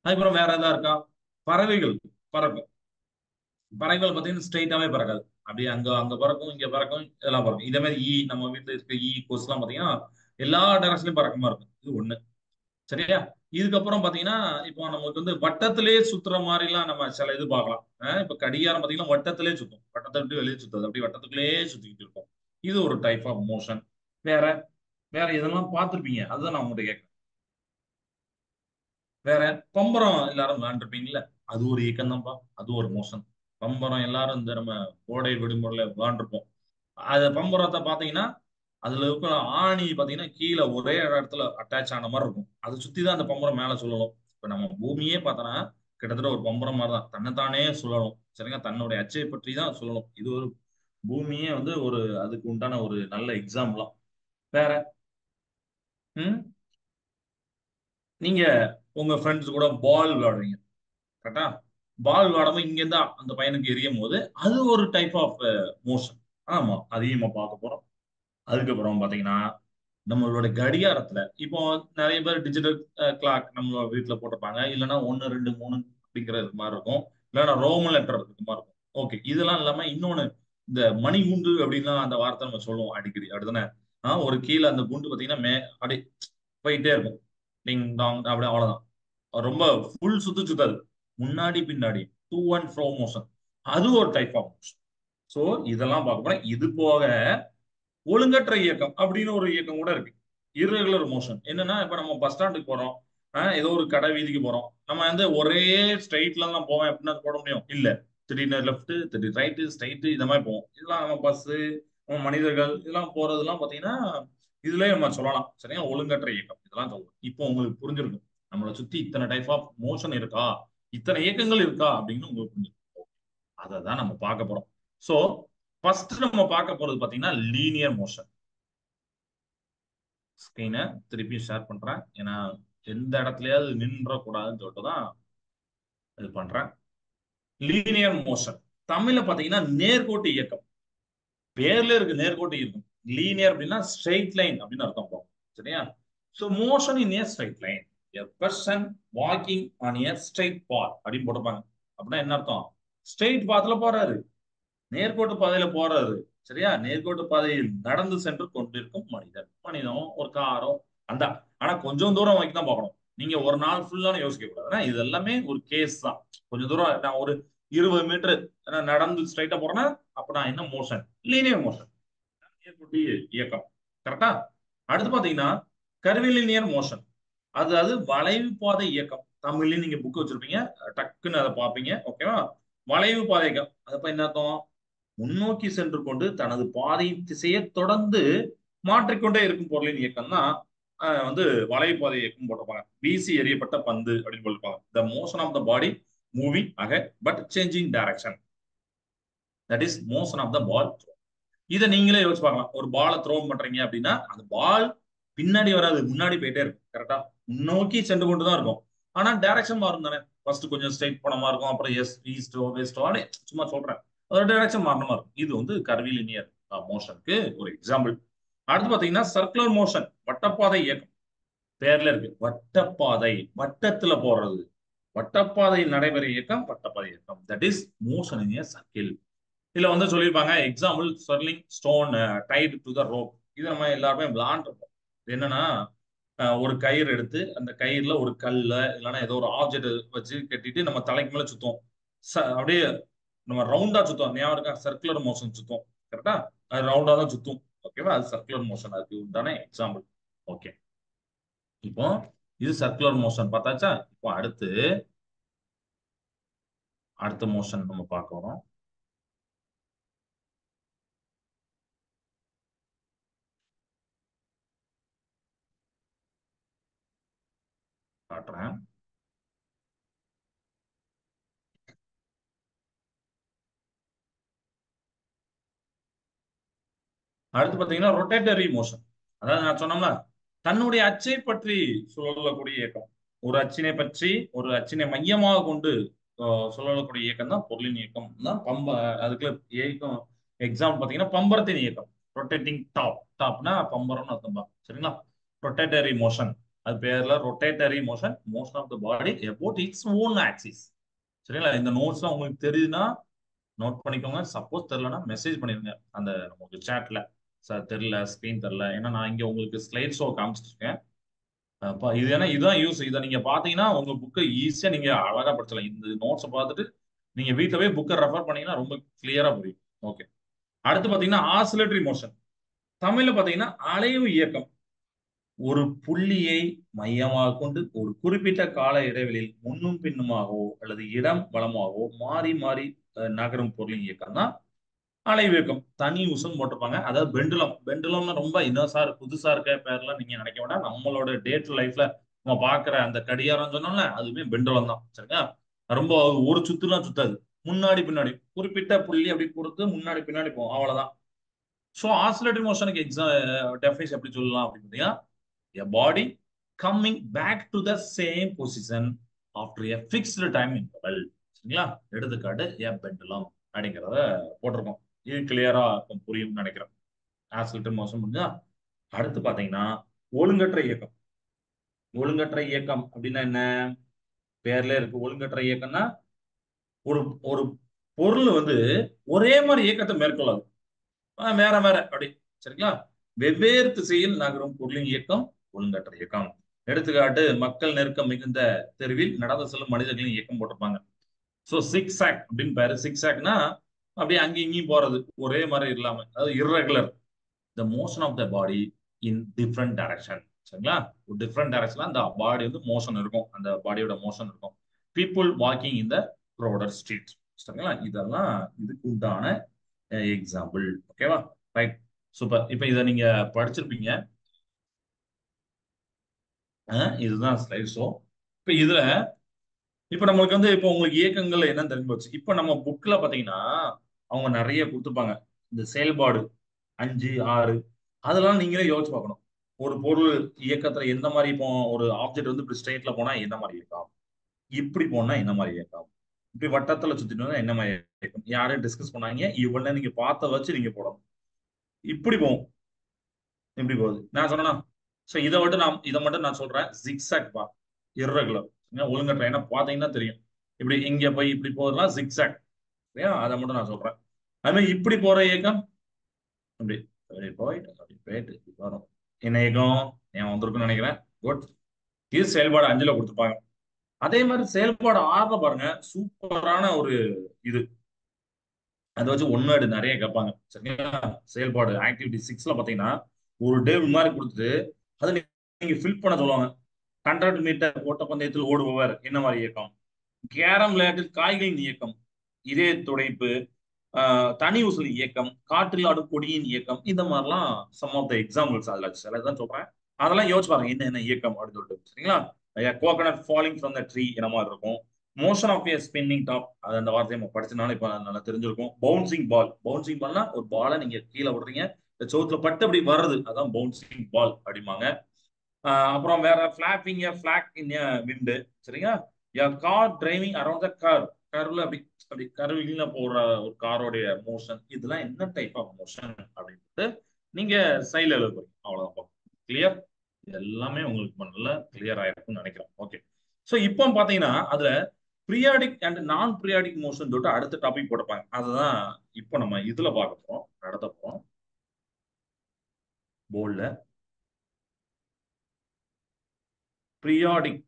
அதுக்கப்புறம் வேற ஏதாவது இருக்கா? பறவைகள் பறக்கும். பறவைகள் பார்த்தீங்கன்னா ஸ்ட்ரைட்டாவே பறக்காது, அப்படியே அங்க அங்க பறக்கும், இங்க பறக்கும், இதெல்லாம் பறக்கும். இதே மாதிரி நம்ம வீட்டுல இருக்க கொசுலாம் பார்த்தீங்கன்னா எல்லா டைரக்ஷன்லயும் பறக்க மாதிரி இருக்கும். இது ஒண்ணு. சரியா? இதுக்கப்புறம் பாத்தீங்கன்னா இப்போ நமக்கு வந்து வட்டத்திலேயே சுத்துற மாதிரி எல்லாம் நம்ம சில இது பார்க்கலாம். இப்ப கடிகாரம் பாத்தீங்கன்னா வட்டத்திலே சுத்தும், வட்டத்தை விட்டு வெளியே சுத்தாது, அப்படி வட்டத்துக்குள்ளேயே சுத்திக்கிட்டு இருக்கும். இது ஒரு டைப் ஆஃப் மோஷன். வேற வேற இதெல்லாம் பார்த்திருப்பீங்க, அதுதான் நான் உங்கள்கிட்ட கேட்கறேன். வேற பம்பரம் எல்லாரும் விளையாண்டுருப்பீங்கல்ல, அது ஒரு இயக்கம் தான்ப்பா, அது ஒரு மோஷன். பம்பரம் எல்லாரும் இந்த நம்ம கோடை விடுமுறையில விளையாண்டுருப்போம். அது பம்பரத்தை பாத்தீங்கன்னா அதுல இருக்கிற ஆணி பாத்தீங்கன்னா கீழே ஒரே இடத்துல அட்டாச் ஆன மாதிரி இருக்கும். அதை சுத்தி தான் அந்த பம்பரம் மேல சொல்லணும். இப்ப நம்ம பூமியே பார்த்தோன்னா கிட்டத்தட்ட ஒரு பம்பரம் மாதிரி தான், தன்னைத்தானே சொல்லணும். சரிங்க, தன்னுடைய அச்சை பற்றி தான் சொல்லணும். இது ஒரு பூமியே வந்து ஒரு அதுக்கு உண்டான ஒரு நல்ல எக்ஸாம்பிளாம். வேற ம் நீங்க உங்க ஃப்ரெண்ட்ஸ் கூட பால் விளையாடுறீங்க. கரெக்டா? பால் விளையாடும்போது இங்க இருந்தா அந்த பையனுக்கு எரியும் போது அது ஒரு டைப் ஆஃப் மோஷன். ஆமா, அதையும் நம்ம பார்க்க போறோம். அதுக்கப்புறம் பாத்தீங்கன்னா நம்மளோட கடிகாரத்துல இப்போ நிறைய பேர் டிஜிட்டல் கிளாக் நம்ம வீட்டுல போட்டிருப்பாங்க, இல்லைன்னா 1 2 3 அப்படிங்கிறது மாதிரி இருக்கும், இல்லைன்னா ரோமன் லெட்டர் இருக்கு மாதிரி இருக்கும். ஓகே, இதெல்லாம் இல்லாம இன்னொன்னு, இந்த மணி குண்டு அப்படின்னா அந்த வார்த்தை நம்ம சொல்லுவோம் அடிக்கடி, அப்படிதானே? ஒரு கீழே அந்த குண்டு பாத்தீங்கன்னா அப்படி போயிட்டே இருக்கும், டிங் டாங் அப்படி, அவ்வளவுதான். ரொம்ப ஃபுல் சுத்து சுத்தாது, முன்னாடி பின்னாடி டூ அண்ட் ஃப்ரோ மோஷன். அது ஒரு டைப் ஆஃப் மோஷன். சோ இதெல்லாம் பார்க்க போறேன். இது போக ஒழுங்கற்ற இயக்கம் அப்படின்னு ஒரு இயக்கம் கூட இருக்கு, irregular மோஷன். என்னன்னா இப்ப நம்ம பஸ் ஸ்டாண்டுக்கு போறோம், ஏதோ ஒரு கடை வீதிக்கு போறோம், நம்ம வந்து ஒரே ஸ்ட்ரைட்ல தான் போவேன் அப்படின்னு போட முடியும் இல்ல. திடீர்னு லெஃப்ட், திடீர்னு ரைட்டு, ஸ்ட்ரைட், இந்த மாதிரி போவோம். இதெல்லாம் நம்ம பஸ், மனிதர்கள் இதெல்லாம் போறதெல்லாம் பாத்தீங்கன்னா இதுலயே நம்ம சொல்லலாம். சரியா? ஒழுங்கற்ற இயக்கம் இதெல்லாம் சொல்லலாம். இப்போ உங்களுக்கு புரிஞ்சிருக்கும் நம்மளை சுத்தி இத்தனை டைப் ஆஃப் மோஷன் இருக்கா, இத்தனை இயக்கங்கள் இருக்கா அப்படின்னு உங்களுக்கு புரிஞ்சிருக்கும். அதை தான் நம்ம பார்க்க போறோம். சோ ஃபர்ஸ்ட் நம்ம பார்க்க போறது பாத்தீங்கன்னா லீனியர் மோஷன். ஸ்கிரீனை திருப்பி ஷேர் பண்றேன், ஏன்னா எந்த இடத்துலயாவது நின்ற கூடாதுன்னு சொல்லிட்டு தான் இது பண்றேன். லீனியர் மோஷன் தமிழ்ல பாத்தீங்கன்னா நேர்கோட்டு இயக்கம். பேர்ல இருக்கு நேர்கோட்டு இயக்கம். லீனியர் அப்படின்னா ஸ்ட்ரெயிட் லைன் அப்படின்னு அர்த்தம் போகும். சரியா? So motion in a straight line, a person walking on a straight path அப்படின்னு போட்டுப்பாங்க. அப்படின்னா என்ன அர்த்தம்? ஸ்ட்ரெயிட் பாத்ல போறாரு, நேர்கோட்டு பாதையில போறாரு. சரியா? நேர்கோட்டு பாதையில் நடந்து சென்று கொண்டிருக்கும் மனிதன், மனிதனோ ஒரு காரோ அந்த, ஆனா கொஞ்சம் தூரம் வரைக்கும் தான் பார்க்கணும். நீங்க ஒரு நாள் ஃபுல்லா யோசிக்க கூடாது, இது எல்லாமே ஒரு கேஸ் தான். கொஞ்சம் தூரம் நான் ஒரு 20 மீட்டர் நடந்து ஸ்ட்ரைட்டா போறேன்னா அப்ப நான் என்ன மோஷன்? லீனியர் மோஷன், நேர்கோட்டு இயக்கம். கரெக்டா? அடுத்து பாத்தீங்கன்னா கர்விலினியர் மோஷன், அது வளைவு பாதை இயக்கம். தமிழ்லயும் நீங்க புக் வச்சிருப்பீங்க, டக்குன்னு அதை பார்ப்பீங்க. ஓகேவா? வளைவு பாதை இயக்கம், அதப்ப என்ன அர்த்தம்? முன்னோக்கி சென்று கொண்டு தனது பாதையின் திசையை தொடர்ந்து மாற்றிக்கொண்டே இருக்கும் பொருளின் இயக்கம் தான் வந்து வளைவுபாதை இயக்கம் போட்டிருப்பாங்க. வீசி எறியப்பட்ட பந்து அப்படின்னு சொல்லிருப்பாங்க. The motion of the body moving ahead but changing direction, that is motion of the ball. இதை நீங்களே யோசிச்சு பார்க்கலாம். ஒரு பாலை த்ரோ பண்றீங்க அப்படின்னா அந்த பால் பின்னாடி வராது, முன்னாடி போயிட்டே இருக்கும். கரெக்டா? முன்னோக்கி சென்று கொண்டுதான் இருக்கும், ஆனா டைரக்ஷன் மாறும் தானே. ஃபர்ஸ்ட் கொஞ்சம் ஸ்ட்ரைட் போன மாதிரி இருக்கும், அப்புறம் எஸ் ஈஸ்டோ வெஸ்டோ, அப்படி சும்மா சொல்றேன், அதோட டைரக்ஷன் மாறின மாதிரி இருக்கும். இது வந்து கர்விலினியர் மோஷனுக்கு ஒரு எக்ஸாம்பிள். அடுத்து பாத்தீங்கன்னா சர்க்குலர் மோஷன், வட்டப்பாதை இயக்கம். பேர்ல இருக்கு வட்டப்பாதை, வட்டத்துல போறது. வட்டப்பாதையில் நடைபெறும் இயக்கம் வட்டப்பாதை இயக்கம். That is motion in a circle. இதுல வந்து சொல்லியிருப்பாங்க example swirling stone tied to the rope. இது நம்ம எல்லாருமே விளாண்டுருப்போம். இது என்னன்னா ஒரு கயிறு எடுத்து அந்த கயிறுல ஒரு கல்ல இல்லைன்னா ஏதோ ஒரு ஆப்ஜெக்ட் வச்சு கட்டிட்டு நம்ம தலைக்கு மேல சுத்துவோம். அப்படியே நம்ம ரவுண்டா சுத்துவோம். ஞாபகம் இருக்கா? சர்க்குலர் மோஷன் சுத்துவோம். கரெக்டா? அது ரவுண்டா தான் சுத்தும். ஓகேவா? அது சர்க்குலர் மோஷன். அதுக்கு உண்டான எக்ஸாம்பிள். ஓகே. இப்போ இது சர்க்குலர் மோஷன் பார்த்தாச்சா? இப்போ அடுத்த மோஷன் நம்ம பார்க்க வரோம். காட்டுறேன். அடுத்து பாத்தீங்கன்னா ரொட்டேட்டரி மோஷன். அதாவது நான் சொன்னோம்ல, தன்னுடைய அச்சை பற்றி சொல்லக்கூடிய இயக்கம். ஒரு அச்சினை பற்றி ஒரு அச்சினை மையமாக கொண்டு சொல்லக்கூடிய இயக்கம் தான் பொருளின் இயக்கம் தான் அதுக்குள்ள இயக்கம். எக்ஸாம்பிள் பாத்தீங்கன்னா பம்பரத்தின் இயக்கம். ரொட்டேட்டிங் டாப்னா பம்பரம்னு அர்த்தம் தான். சரிங்களா? Rotatory motion. அது பேர்ல rotatory motion. Motion of the body about its own axis. சரிங்களா? இந்த நோட்ஸ்லாம் உங்களுக்கு தெரியுதுன்னா நோட் பண்ணிக்கோங்க. சப்போஸ் தெரியலன்னா மெசேஜ் பண்ணிருங்க அந்த நமக்கு சாட்ல. சார் தெரியல, ஸ்கிரீன் தெரியல. ஏன்னா நான் இங்க உங்களுக்கு ஸ்லைட் ஷோ காமிச்சிருக்கேன். இது ஏன்னா இதுதான் யூஸ். இதை நீங்க பாத்தீங்கன்னா உங்க புக்கை ஈஸியா நீங்க அழகா படிச்சலாம். இந்த நோட்ஸை பார்த்துட்டு நீங்க வீட்டுல போய் புக்கை ரெஃபர் பண்ணீங்கன்னா ரொம்ப கிளியரா புரியும். ஓகே. அடுத்து பாத்தீங்கன்னா ஆசிலேட்டரி மோஷன். தமிழ்ல பாத்தீங்கன்னா அலைவு இயக்கம். ஒரு புள்ளியை மையமாக கொண்டு ஒரு குறிப்பிட்ட கால இடைவெளியில் முன்னும் பின்னுமாகவோ அல்லது இடம் வலமாகவோ மாறி மாறி நகரும் பொருளின் இயக்கம் தான் அலைவியக்கம். தனி யூஸ்ன்னு போட்டிருப்பாங்க. அதாவது பெண்டுலம். பெண்டுலம்னு ரொம்ப இன்னும் சார் புதுசா இருக்க பேர்லாம் நீங்க நினைக்க வேண்டாம். நம்மளோட டே டு லைஃப்ல நம்ம பாக்குற அந்த கடிகாரம் சொன்னோம்ல, அதுவுமே பெண்டுலம் தான். சரிங்களா? ரொம்ப ஒரு சுத்துலாம் சுத்தாது. முன்னாடி பின்னாடி குறிப்பிட்ட புள்ளி அப்படி கொடுத்து முன்னாடி பின்னாடி போகும். அவ்வளவுதான். ஸோ ஆசிலேட்டரி மோஷனுக்கு டெஃபினிஷன் எப்படி சொல்லலாம் அப்படின்னு பார்த்தீங்கன்னா, a body coming back to the same position after a fixed time interval. சரிங்களா? எடுத்துக்காட்டு a pendulum அப்படிங்கிறத போட்டிருக்கோம். இது கிளியரா புரியும்னு நினைக்கிறேன். ஆசிலேட்டரி மோஷன் முடிஞ்சா அடுத்து பாத்தீங்கன்னா ஒழுங்கற்ற இயக்கம். ஒழுங்கற்ற இயக்கம் அப்படின்னா என்ன? பேர்ல இருக்கு. ஒழுங்கற்ற இயக்கம்னா ஒரு ஒரு பொருள் வந்து ஒரே மாதிரி இயக்கத்தை மேற்கொள்ளாது. வேற வேற அப்படி. சரிங்களா? வெவ்வேறு திசையில் நகரும் பொருளின் இயக்கம் ஒழுங்கற்ற இயக்கம். எடுத்துக்காட்டு மக்கள் நெருக்கம் மிகுந்த தெருவில் நடந்து செல்லும் மனிதர்களின் இயக்கம் போட்டிருப்பாங்க. ஸோ சிக்ஸ் ஆக் அப்படின்னு பேரு. சிக்ஸ் ஆக்னா அப்படியே அங்கேயும் இங்கேயும் போறது ஒரே மாதிரி இல்லாம, அதாவது irregular. The motion of the body in different direction. சரிங்களா? ஒரு டிஃப்ரெண்ட் டைரக்ஷன்ல அந்த பாடி வந்து மோஷன் இருக்கும். அந்த பாடியோட மோஷன் இருக்கும். People walking in the rotor street. சரிங்களா? இதெல்லாம் இதுக்கு உண்டான எக்ஸாம்பிள். ஓகேவா? ரைட். சூப்பர். இப்ப இதை நீங்க படிச்சிருப்பீங்க. இதுதான் ஸ்லைட் ஷோ. இப்ப இதுல இப்ப நம்மளுக்கு வந்து இப்ப உங்களுக்கு இயக்கங்கள் என்னன்னு தெரிஞ்சு போச்சு. இப்ப நம்ம புக்ல பாத்தீங்கன்னா அவங்க நிறைய கொடுத்துருப்பாங்க. இந்த செயல்பாடு 5, 6 அதெல்லாம் நீங்களே யோசிச்சு பார்க்கணும். ஒரு பொருள் இயக்கத்துல எந்த மாதிரி இப்போ ஒரு ஆப்ஜெக்ட் வந்து இப்படி ஸ்ட்ரெயிட்ல போனா என்ன மாதிரி இயக்கம், இப்படி போனா என்ன மாதிரி இயக்கம், இப்படி வட்டத்துல சுத்திட்டு வந்தா என்ன மாதிரி இயக்கம், யாரும் டிஸ்கஸ் பண்ணாங்க. இவன நீங்க பார்த்த வச்சு நீங்க போடணும். இப்படி போகும், இப்படி போகுது. நான் சொன்னா சோ இதை மட்டும் நான் சொல்றேன். ஜிக்ஸாக் பா, இர்ரெகுலர். ஒழுங்கற்ற. ஏன்னா பாத்தீங்கன்னா தெரியும். இப்படி இங்க போய் இப்படி போதெல்லாம் ஜிக்ஸாக். அதை மட்டும் நான் சொல்றேன். அது மாதிரி இப்படி போற இயக்கம் அப்படி அப்படி போயிட்டு அப்படி போயிட்டு இப்படி வரும். என்ன இயக்கம் ஏன் வந்திருக்குன்னு நினைக்கிறேன். குட். இது செயல்பாடு 5ல கொடுத்துருப்பாங்க. அதே மாதிரி செயல்பாடு 6ல பாருங்க, சூப்பரான ஒரு இது. அதை வச்சு ஒன்னு நிறைய கேட்பாங்க. சரிங்களா? செயல்பாடு ஆக்டிவிட்டி 6ல பாத்தீங்கன்னா ஒரு டேபிள் மாதிரி கொடுத்துட்டு அதை நீங்க ஃபில் பண்ண சொல்லுவாங்க. 100 மீட்டர் ஓட்டப்பந்தயத்தில் ஓடுபவர் என்ன மாதிரி இயக்கம், கேரம் விளையாட்டில் காய்களின் இயக்கம், இதய துடைப்பு, தனி ஊசல் இயக்கம், காற்றில் ஆடும் கொடியின் இயக்கம், இந்த மாதிரிலாம் சம் ஆஃப் த எக்ஸாம்பிள்ஸ். அதுல சில தான் சொல்றேன். அதெல்லாம் யோசிச்சு பாருங்க என்ன என்ன இயக்கம் அப்படின்னு சொல்லிட்டு. சரிங்களா? Coconut falling from the tree என்ன மாதிரி இருக்கும். Motion of a spinning top, அது அந்த வார்த்தையை நம்ம படிச்சனால இப்ப நல்லா தெரிஞ்சிருக்கும். பவுன்சிங் பால். பவுன்சிங் பால்னா ஒரு பாலை நீங்க கீழே விடுறீங்க, சோத்துல பட்டு அப்படி வர்றது, அதான் பவுன்சிங் பால் அப்படிம்பாங்க. அப்புறம் வேற ஃபிளாப்பிங் ஃபிளாக் இன் விண்டு. சரிங்களா? Car driving around the car. கர்வ்ல அப்படி அப்படி கர்விங்ல போற ஒரு காரோடைய மோஷன். இதெல்லாம் என்ன டைப் ஆஃப் மோஷன் அப்படின்ட்டு நீங்க சைட்ல எழுத போறீங்க. அவ்வளவுதான். கிளியர்? எல்லாமே உங்களுக்கு நல்லா கிளியர் ஆயிருக்கும்னு நினைக்கிறேன். ஓகே. ஸோ இப்போ பாத்தீங்கன்னா அதுல பீரியாடிக் அண்ட் நான் பீரியாடிக் மோஷன் சொல்லிட்டு அடுத்த டாபிக் போட்டிருப்பாங்க. அதுதான் இப்போ நம்ம இதுல பார்க்க போறோம், நடத்த போறோம். போர்டில் பீரியாடிக்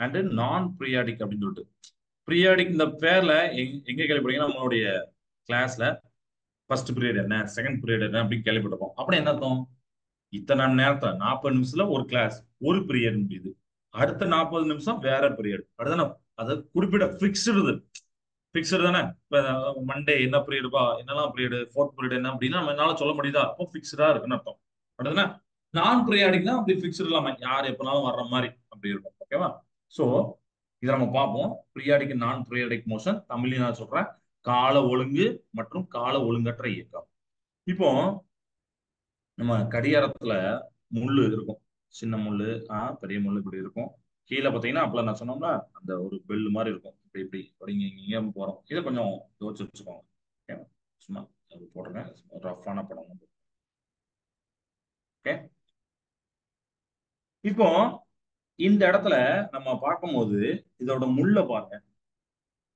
அண்ட் நான் பீரியாடிக் அப்படின்னு சொல்லிட்டு, பீரியாடிக் இந்த பேர்ல எங்க கேள்விப்படுறீங்கன்னா நம்மளுடைய கிளாஸ்ல ஃபர்ஸ்ட் பீரியட் என்ன, செகண்ட் பீரியட் என்ன அப்படின்னு கேள்விப்பட்டிருப்போம். அப்படி என்ன அர்த்தம்? இத்தனை நேரத்துல 40 நிமிஷத்துல ஒரு கிளாஸ், ஒரு பீரியட் முடியுது. அடுத்த 40 நிமிஷம் வேற பீரியட். அடுத்த அதை குறிப்பிட்ட பிக்ஸ்டு தானே. இப்ப மண்டே என்ன பீரியடுப்பா, என்னெல்லாம் பீரியடு, ஃபோர்த் பீரியட் என்ன அப்படின்னா நம்ம என்னால சொல்ல முடியுதா? அப்போ பிக்ஸ்டா இருக்குன்னு அர்த்தம். அடுத்ததுன்னா நான் பீரியாடிக்னா அப்படி பிக்ஸ்டு இல்லாம யார் எப்பனாலும் வர்ற மாதிரி அப்படி இருக்கும். ஓகேவா? சோ இதை நம்ம பார்ப்போம். பீரியாடிக் நான் பீரியாடிக் மோஷன், தமிழ்ல நான் சொல்றேன் கால ஒழுங்கு மற்றும் கால ஒழுங்கற்ற இயக்கம். இப்போ நம்ம கடிகாரத்துல முள்ளு இருக்கும், சின்ன முள்ளு, பெரிய முள்ளு இப்படி இருக்கும். கீழே பாத்தீங்கன்னா அப்பல நான் சொன்னோம்னா அந்த ஒரு பெல் மாதிரி இருக்கும், இப்படி இப்படி அப்படிங்க இங்க போறோம். இதை கொஞ்சம் யோசிச்சு வச்சுக்கோங்க. Okay? சும்மா போடுறேன், ரஃப்பான படம். ஓகே, இப்போ இந்த இடத்துல நம்ம பார்க்கும்போது இதோட முள்ள பாருங்க.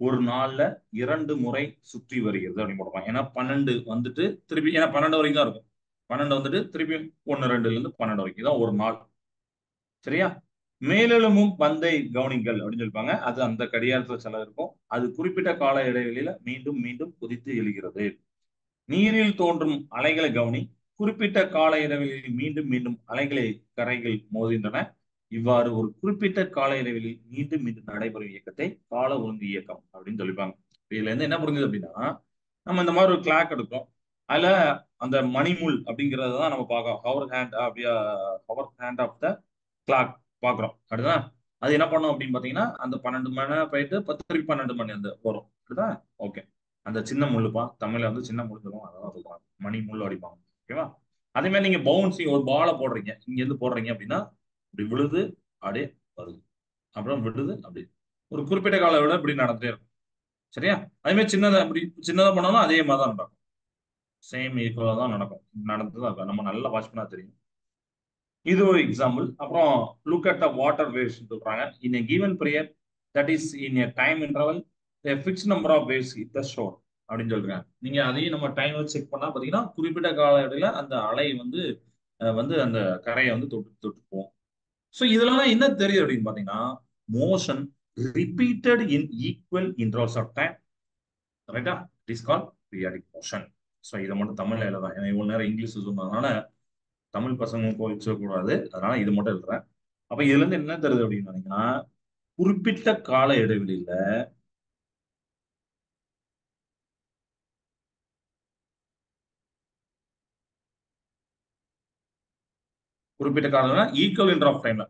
ஒரு நாள்ல 2 முறை சுற்றி வருகிறது அப்படின்னு போடுவாங்க. ஏன்னா 12 வந்துட்டு திருப்பி, ஏன்னா 12 வரைக்கும் தான் இருக்கும். 12 வந்துட்டு திருப்பி 1 2ல இருந்து 12 வரைக்கும் தான் ஒரு நாள். சரியா? மேலெழும்பும் பந்தை கவனிங்கள் அப்படின்னு சொல்லிப்பாங்க. அது அந்த கடிகாரத்துல செலவு இருக்கும். அது குறிப்பிட்ட கால இடைவெளியில மீண்டும் மீண்டும் குதித்து எழுகிறது. நீரில் தோன்றும் அலைகளை கவனி. குறிப்பிட்ட கால இடைவெளியில் மீண்டும் மீண்டும் அலைகளை கரைகள் மோதுகின்றன. இவ்வாறு ஒரு குறிப்பிட்ட கால இடைவெளியில் மீண்டும் மீண்டும் நடைபெறும் இயக்கத்தை கால ஒழுங்கு இயக்கம் அப்படின்னு சொல்லிப்பாங்க. இதுல இருந்து என்ன புரிஞ்சுது அப்படின்னா, நம்ம இந்த மாதிரி ஒரு கிளாக் எடுக்கிறோம். அதுல அந்த மணிமுள் அப்படிங்கறத தான் நம்ம பார்க்கறோம். ஹவர் ஹேண்ட் அப்படியா, hour hand of the clock பாக்குறோம். அப்படிதான் அது என்ன பண்ணும் அப்படின்னு பாத்தீங்கன்னா, அந்த 12 மணி போயிட்டு 10 திருப்பி 12 மணி அந்த வரும். அப்படிதான். ஓகே, அந்த சின்ன முள்ளுப்பா, தமிழ்ல வந்து சின்ன முள்ளு சொல்லுவோம், அதான் சொல்லுவாங்க மணி முள்ளு அடிப்பாங்க. ஓகேவா? அதே மாதிரி நீங்க பவுன்சிங் ஒரு பாலை போடுறீங்க, இங்க இருந்து போடுறீங்க அப்படின்னா இப்படி விழுது, அப்படியே வருது, அப்புறம் விடுது, அப்படி ஒரு குறிப்பிட்ட கால விட இப்படி நடந்துட்டே இருக்கும். சரியா? அதே மாதிரி சின்னதா இப்படி சின்னதா பண்ணாலும் அதே மாதிரி தான் நடக்கும். சேம் ஈக்குவலா தான் நடக்கும். நடந்துதான் நம்ம நல்லா வாட்ச் பண்ணா தெரியும். இது ஒரு எக்ஸாம்பிள். அப்புறம் look at the water waves சொல்றாங்க. In a given period that is in a time interval a fixed number of waves is the shore அப்படின்னு சொல்றாங்க. நீங்க அதையும் நம்ம டைம் வச்சு செக் பண்ணா பாத்தீங்கன்னா குறிப்பிட்ட கால இடையில அந்த அலை வந்து வந்து அந்த கரையை வந்து தொட்டு தொட்டு போகும். ஸோ இதெல்லாம் என்ன தெரியுது அப்படின்னு பாத்தீங்கன்னா, motion repeated in equal intervals of time. கரெக்டா? It is called periodic motion. So இதை மட்டும் தமிழ்ல எழுதான், ஏன்னா இவ்வளவு நேரம் இங்கிலீஷ் சொன்னதுனால தமிழ் பசங்க கோவிச்ச கூடாது, அதனால இது மட்டும் எழுதுறேன். அப்ப இதுல இருந்து என்ன தருது அப்படின்னு பாத்தீங்கன்னா, குறிப்பிட்ட கால இடைவெளியில குறிப்பிட்ட காலம் ஈக்குவல் இன்டர் ஆஃப் டைம்ல,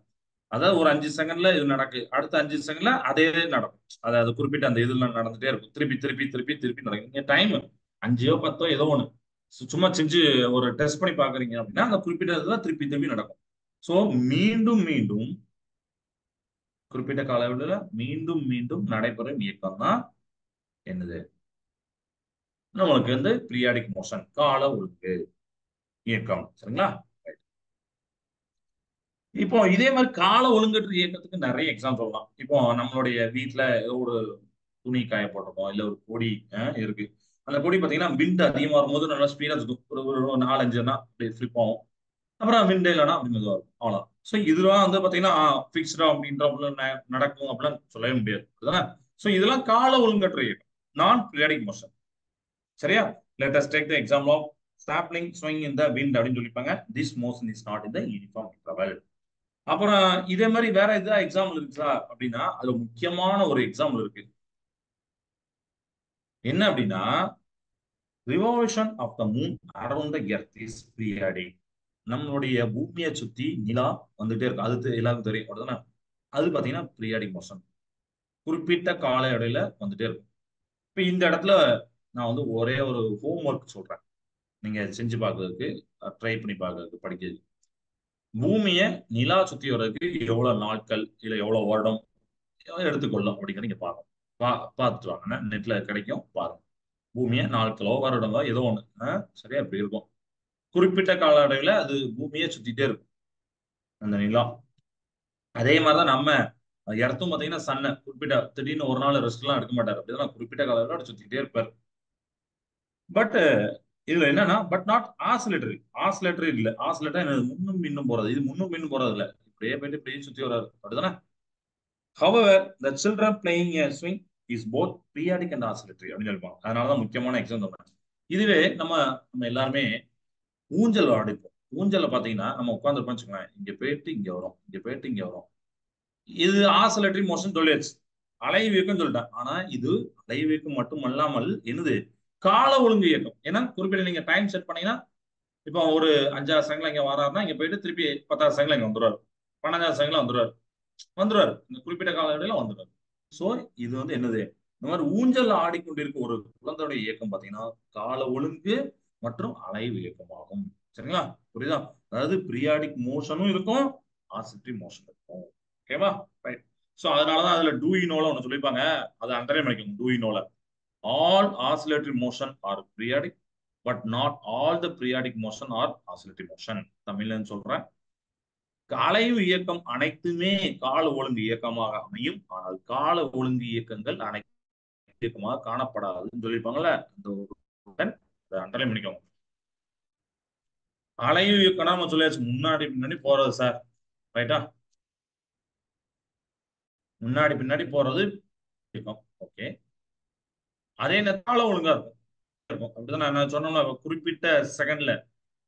அதாவது ஒரு 5 செகண்ட்ல இது நடக்கு, அடுத்த 5 செகண்ட்ல அதே நடக்கும். அதாவது குறிப்பிட்ட அந்த இதுல நடந்துட்டே இருக்கும், திருப்பி திருப்பி திருப்பி திருப்பி நடக்கும். நீங்க டைம் 5 10 ஏதோ ஒண்ணு சும்மா செஞ்சு ஒரு டெஸ்ட் பண்ணி பாக்குறீங்க அப்படின்னா அந்த குறிப்பிட்ட இதுல திருப்பி திருப்பி நடக்கும். சோ மீண்டும் மீண்டும் குறிப்பிட்ட கால இடைவெளியில மீண்டும் மீண்டும் நடைபெறும் இயக்கம் தான் என்னது, நம்மளுக்கு வந்து பீரியாடிக் மோஷன், கால ஒழுங்கு இயக்கம். சரிங்களா? இப்போ இதே மாதிரி கால ஒழுங்கற்ற இயக்கத்துக்கு நிறைய எக்ஸாம் சொல்லலாம். இப்போ நம்மளுடைய வீட்டுல ஏதோ ஒரு துணி காய போட்டிருக்கோம், இல்ல ஒரு கொடி இருக்கு. அந்த கொடி பாத்தீங்கன்னா விண்ட் அதிகமா வரும்போது நல்லா ஸ்பீடா சுத்தும், ஒரு 4 5 அப்படி ஃபிளிப் ஆகும். அப்புறம் விண்ட் இல்லைன்னா அப்படி மெதுவா இருக்கும், அவ்வளவு. ஸோ இதெல்லாம் வந்து பாத்தீங்கன்னா பிக்ஸ்டா அப்படின்ற நடக்கும் அப்படிலாம் சொல்லவே முடியாது. அதுதானே? ஸோ இதெல்லாம் கால ஒழுங்கற்ற இயக்கம், நான் பீரியாடிக் மோஷன். சரியா? let us take the example of sapling swing in the wind அப்படின்னு சொல்லிப்பாங்க. this motion is not in the uniform interval. அப்புறம் இதே மாதிரி வேற ஏதாவது எக்ஸாம்பிள் இருக்குதா அப்படின்னா, அதுல முக்கியமான ஒரு எக்ஸாம்பிள் இருக்கு. என்ன அப்படின்னா, revolution of the moon around the earth is periodic. நம்மளுடைய பூமியை சுத்தி நிலா வந்துட்டே இருக்கும், அது எல்லாருக்கும் தெரியும், அப்படிதானே? அது பாத்தீங்கன்னா பீரியாடிக் மோஷன், குறிப்பிட்ட கால இடையில வந்துட்டே இருக்கும். இப்ப இந்த இடத்துல நான் வந்து ஒரே ஒரு ஹோம் ஒர்க் சொல்றேன், நீங்க செஞ்சு பார்க்கறதுக்கு, ட்ரை பண்ணி பார்க்கறதுக்கு, படிக்கிறதுக்கு. பூமியை நிலா சுத்தி வர்றதுக்கு எவ்வளவு நாட்கள் இல்ல எவ்வளவு வருடம் எடுத்துக்கொள்ளும் அப்படிங்கிற நீங்க பாருங்க. பார்த்துட்டு வாங்க, நெட்ல கிடைக்கும், பாருங்க. பூமியை நாட்களோ வருடங்களோ ஏதோ ஒண்ணு, சரியா இப்படி இருக்கும். குறிப்பிட்ட கால அளவில் அது பூமியை சுத்திட்டே இருக்கும் அந்த நிலா. அதே மாதிரிதான் நம்ம இடத்தும் பாத்தீங்கன்னா சன்ன குறிப்பிட்ட திடீர்னு ஒரு நாள் ரெஸ்ட் எல்லாம் எடுக்க மாட்டாரு. அப்படிதான் குறிப்பிட்ட காலம் சுத்திட்டே இருப்பாரு. பட் இதுல என்னன்னா பட் நாட் ஆசிலேட்டரி. ஆசிலேட்டரி இல்ல. ஆசிலேட்டர் முன்னும் பின்னும் போறது. இது முன்னும் பின்னும் போறது இல்ல. இப்படியே போயிட்டு இப்படியே சுத்தி வராது. அப்படிதானே? However, the children playing a swing is both periodic and oscillatory அப்படின்னு சொல்லுவாங்க. அதனாலதான் முக்கியமான எக்ஸாம் சொன்னேன். இதுவே நம்ம நம்ம எல்லாருமே ஊஞ்சல் ஆடிப்போம். ஊஞ்சல்ல பாத்தீங்கன்னா நம்ம உட்கார்ந்துருப்போம் வச்சுக்கோங்களேன். இங்க போயிட்டு இங்க வரும், இங்க போயிட்டு இங்க வரும். இது ஆசிலேட்டரி மோஷன் சொல்லியாச்சு. அலைவு சொல்லிட்டேன். ஆனா இது அலைவு மட்டும் அல்லாமல் என்னது கால ஒழுங்கு இயக்கம். ஏன்னா குறிப்பிட்ட நீங்க டைம் செட் பண்ணீங்கன்னா இப்போ ஒரு 5,000 செகண்ட்ல இங்க வராருன்னா இங்க போயிட்டு திருப்பி 10,000 செகண்ட்ல இங்க வந்துருவாரு. 12,000 செகண்ட்ல வந்துருவாரு. இந்த குறிப்பிட்ட கால இடையில வந்துருவாரு. சோ இது என்னது இந்த மாதிரி ஊஞ்சல் ஆடிக்கொண்டிருக்க ஒரு குழந்தையுடைய இயக்கம் பாத்தீங்கன்னா கால ஒழுங்கு மற்றும் அலைவு இயக்கமாகும். சரிங்களா? புரியுதா? அதாவது பீரியாடிக் மோஷனும் இருக்கும், ஆசிலேட்டரி மோஷன் இருக்கும். ஓகேவா? ரைட். சோ அதனாலதான் அதுல டூயினோல ஒண்ணு சொல்லிருப்பாங்க. அதை அண்டர்லைன் பண்ணிக்கோங்க. டூயினோல all oscillatory motion are periodic but not all the periodic motion are oscillatory motion. தமிழ்ல சொல்றேன். அலைவு இயக்கம் அனைத்துமே கால ஒழுங்கு இயக்கமாக அமையும். ஆனால் கால ஒழுங்கு இயக்கங்கள் அனைத்து இயக்கமாக காணப்படாதுன்னு சொல்லியிருப்பாங்கல்ல. அந்த ஒரு அண்டர்லைன் பண்ணிக்கோங்க. அலைவு இயக்கம்னா நம்ம சொல்லியாச்சு முன்னாடி பின்னாடி போறது சார். ரைட்டா? முன்னாடி பின்னாடி போறது இயக்கம். ஓகே. அதே நேரம் கால ஒழுங்கா இருக்கும். அப்படிதான் நான் சொன்னோம்னா குறிப்பிட்ட செகண்ட்ல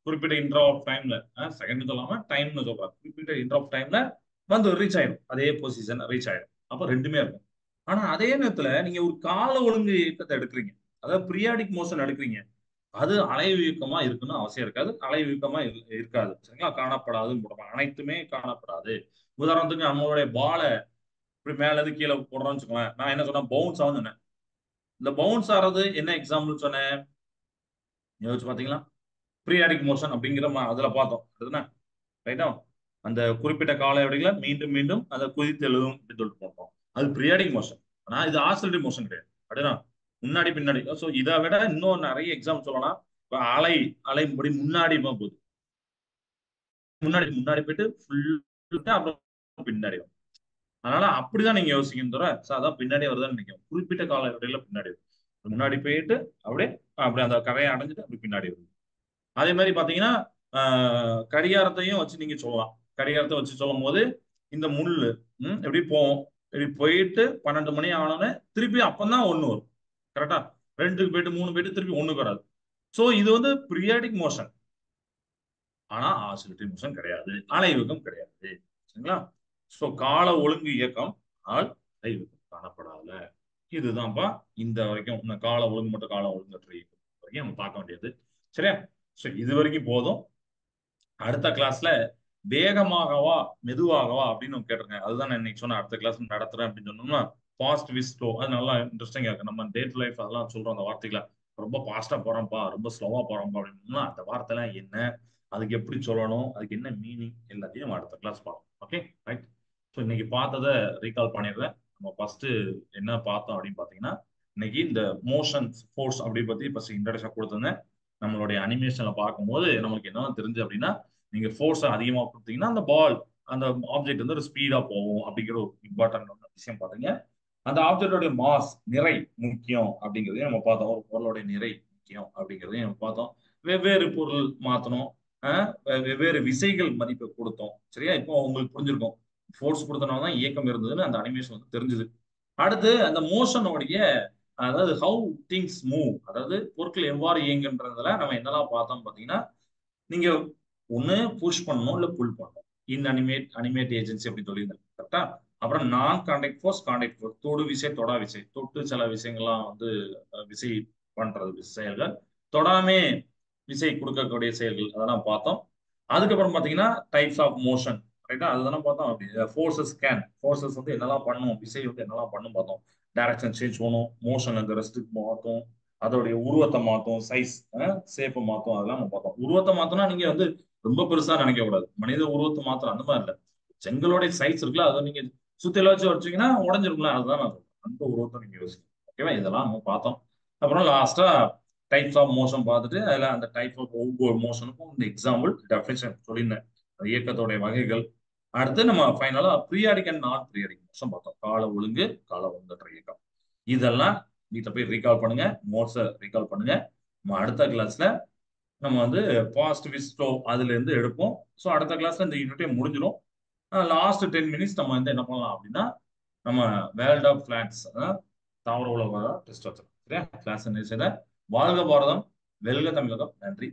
குறிப்பிட்ட இன்டர் ஆஃப் டைம்ல செகண்ட் சொல்லாம டைம்னு சொல்றேன். குறிப்பிட்ட இன்டர் ஆஃப் டைம்ல ரீச் ஆயிடும். அதே பொசிஷன் ரீச் ஆயிடும். அப்ப ரெண்டுமே இருக்கும். ஆனா அதே நேரத்துல நீங்க ஒரு கால ஒழுங்கு இயக்கத்தை எடுக்கிறீங்க, அதாவது பீரியாடிக் மோஷன் எடுக்கிறீங்க. அது அலைவு இயக்கமா இருக்குன்னு அவசியம் இருக்காது. அலைவு இயக்கமா இருக்காது. சரிங்களா? காணப்படாதுன்னு போடுவாங்க. அனைத்துமே காணப்படாது. உதாரணத்துக்கு நம்மளுடைய பாலை இப்படி மேல இருந்து கீழே போடுறோம்னு வச்சுக்கோங்களேன். நான் என்ன சொன்னேன்? பவுன்ஸ் ஆகும்னு சொன்னேன். இந்த பவுன்ஸ் ஆறது என்ன எக்ஸாம்பிள் சொன்னேன்? யோசிச்சு பாத்தீங்களா? பீரியாடிக் மோஷன் அப்படிங்கிற அதுல பார்த்தோம். அதுதானே? ரைட்டா? அந்த குறிப்பிட்ட கால இடையில மீண்டும் மீண்டும் அதை குதித்தெழுதும் அப்படின்னு சொல்லிட்டு போட்டோம். அது பீரியாடிக் மோஷன். ஆனா இது ஆசிலேட்டரி மோஷன் கிடையாது. அப்படின்னா முன்னாடி பின்னாடி. சோ இதை விட இன்னும் நிறைய எக்ஸாம் சொல்லலாம். இப்ப அலை அலை முடி முன்னாடி போகுது. முன்னாடி முன்னாடி போயிட்டு ஃபுல்லா அப்புறம் பின்னாடி வரும். அதனால அப்படிதான் நீங்க யோசிக்கணும் தவிர அதான் பின்னாடி வருதான்னு நினைக்கும். குறிப்பிட்ட கால இடையில பின்னாடி வரும். முன்னாடி போயிட்டு அப்படியே அப்படியே அந்த கரையை அடைஞ்சிட்டு அப்படி பின்னாடி வரும். அதே மாதிரி பாத்தீங்கன்னா கடிகாரத்தையும் வச்சு நீங்க சொல்லலாம். கடிகாரத்தை வச்சு சொல்லும் போது இந்த முள்ளு எப்படி போவோம், இப்படி போயிட்டு 12 மணி ஆனோன்னு திருப்பி அப்பதான் ஒண்ணு வரும். கரெக்டா? 2க்கு போயிட்டு 3 போயிட்டு திருப்பி ஒண்ணுக்கு வராது. சோ இது பீரியாடிக் மோஷன். ஆனா ஆசிலேட்டரி மோஷன் கிடையாது, அலைவகம் கிடையாது. சரிங்களா? சோ கால ஒழுங்கு இயக்கம் ஆனால் அலைவகம் காணப்படாத. இதுதான்ப்பா இந்த வரைக்கும் இந்த கால ஒழுங்கு மட்டும் கால ஒழுங்கற்ற இயக்கம் வரைக்கும் நம்ம பார்க்க வேண்டியது. சரியா? சோ இது வரைக்கும் போதும். அடுத்த கிளாஸ்ல வேகமாகவா மெதுவாகவா அப்படின்னு கேட்டிருக்கேன். அதுதான் நான் இன்னைக்கு சொன்னேன். அடுத்த கிளாஸ் நடத்துறேன் அப்படின்னு சொன்னோம்னா ஃபாஸ்ட் விஸ் ஸ்லோ. அது நல்லா இன்ட்ரெஸ்டிங்கா இருக்கு. நம்ம டே டு லைஃப் அதெல்லாம் சொல்றோம். அந்த வார்த்தைகளை ரொம்ப ஃபாஸ்டா போறோம்ப்பா, ரொம்ப ஸ்லோவா போறோம்ப்பா அப்படின்னா அந்த வார்த்தைலாம் என்ன, அதுக்கு எப்படி சொல்லணும், அதுக்கு என்ன மீனிங், எல்லாத்தையும் நம்ம அடுத்த கிளாஸ் பார்ப்போம். Okay, right. ஸோ இன்னைக்கு பார்த்ததை ரீகால் பண்ணிடுறேன். நம்ம ஃபர்ஸ்ட் என்ன பார்த்தோம் அப்படின்னு பார்த்தீங்கன்னா இன்னைக்கு இந்த மோஷன் ஃபோர்ஸ் அப்படி பத்தி ஃபர்ஸ்ட் இன்ட்ரடக்ஷன் கொடுத்துருந்தேன். நம்மளுடைய அனிமேஷன்ல பார்க்கும்போது நம்மளுக்கு என்ன தெரிஞ்சு அப்படின்னா நீங்க ஃபோர்ஸ் அதிகமா கொடுத்தீங்கன்னா அந்த பால் அந்த ஆப்ஜெக்ட் ஒரு ஸ்பீடா போகும் அப்படிங்கிற ஒரு இம்பார்ட்டன்ட் விஷயம் பாத்தீங்க. அந்த ஆப்ஜெக்டோட மாஸ் நிறை முக்கியம் அப்படிங்கிறதையும் நம்ம பார்த்தோம். ஒரு பொருளுடைய நிறை முக்கியம் அப்படிங்கிறதையும் நம்ம பார்த்தோம். வெவ்வேறு பொருள் மாத்தணும், வெவ்வேறு விசைகள் மதிப்பை கொடுத்தோம். சரியா? இப்போ உங்களுக்கு புரிஞ்சிருக்கும் ஃபோர்ஸ் கொடுத்தனால தான் இயக்கம் இருந்ததுன்னு அந்த அனிமேஷன் தெரிஞ்சுது. அடுத்து அந்த மோஷனுடைய அதாவது ஹவு திங்ஸ் மூவ், அதாவது பொருட்கள் எவ்வாறு இயங்குன்றதுல நம்ம என்னெல்லாம் பார்த்தோம் பாத்தீங்கன்னா நீங்க ஒண்ணு புஷ் பண்ணணும் இல்ல புல் பண்ணணும். இன் அனிமேட் ஏஜென்சி அப்படின்னு சொல்லியிருந்தேன். கரெக்டா? அப்புறம் நான் கான்டாக்ட் ஃபோர்ஸ், கான்டாக்ட் ஃபோர்ஸ், தொடு விசை தொடா விசை, தொட்டு சில விஷயங்கள்லாம் விசை பண்றது செயல்கள், தொடாமே விசை கொடுக்கக்கூடிய செயல்கள் அதெல்லாம் பார்த்தோம். அதுக்கப்புறம் பாத்தீங்கன்னா டைப்ஸ் ஆஃப் மோஷன். ரைட்டா? அதுதானே பார்த்தோம். அப்படி ஃபோர்ஸஸ் ஃபோர்ஸஸ் என்னெல்லாம் பண்ணும், விசை என்னெல்லாம் பண்ணும் பார்த்தோம். டைரக்ஷன் சேஞ்ச் பண்ணும், மோஷன் அந்த ரெஸ்ட்டுக்கு மாற்றும், அதோடைய உருவத்தை மாற்றும், சைஸ் ஷேப்பை மாற்றும், அதெல்லாம் நம்ம பார்த்தோம். உருவத்தை மாத்தோம்னா நீங்க ரொம்ப பெருசா நினைக்க கூடாது. மனித உருவத்தை மாத்திரம் அந்த மாதிரி இல்ல. செங்கலோட சைஸ் இருக்குல்ல, அதை நீங்க சுத்தில வச்சீங்கன்னா உடஞ்சிருக்கும்ல, அதுதான் நான் சொல்றேன். அந்த உருவத்தை நீங்க யோசிக்கணும். ஓகேவா? இதெல்லாம் நம்ம பார்த்தோம். அப்புறம் லாஸ்டா டைப்ஸ் ஆஃப் மோஷன் பார்த்துட்டு அதுல அந்த டைப் ஆஃப் ஒவ்வொரு மோஷனுக்கும் இந்த எக்ஸாம்பிள் டெஃபினிஷன் சொல்லியிருந்தேன். இயக்கத்தோடைய வகைகள், அடுத்து நம்ம ஃபைனலா பீரியாடிக் அண்ட் நான் பீரியாடிக் மோஷன் பார்த்தோம். கால ஒழுங்கு, கால ஒழுங்கற்ற இயக்கம். இதெல்லாம் வீட்ல போய் ரீகால் பண்ணுங்க. நோட்ஸை ரீகால் பண்ணுங்க. நம்ம அடுத்த கிளாஸ்ல நம்ம வந்து பாசிட்டிவ் ஸ்லோ அதுல இருந்து எடுப்போம். ஸோ அடுத்த கிளாஸ்ல இந்த யூனிட்டே முடிஞ்சிடும். லாஸ்ட் 10 மினிட்ஸ் நம்ம வந்து என்ன பண்ணலாம் அப்படின்னா நம்ம வேர்ல்ட் ஆஃப் பிளான்ஸ் தாவர உலக டெஸ்ட் வச்சிருக்கோம். சரியா? கிளாஸ் வாழ்க பாரதம், வெல்க தமிழகம். நன்றி.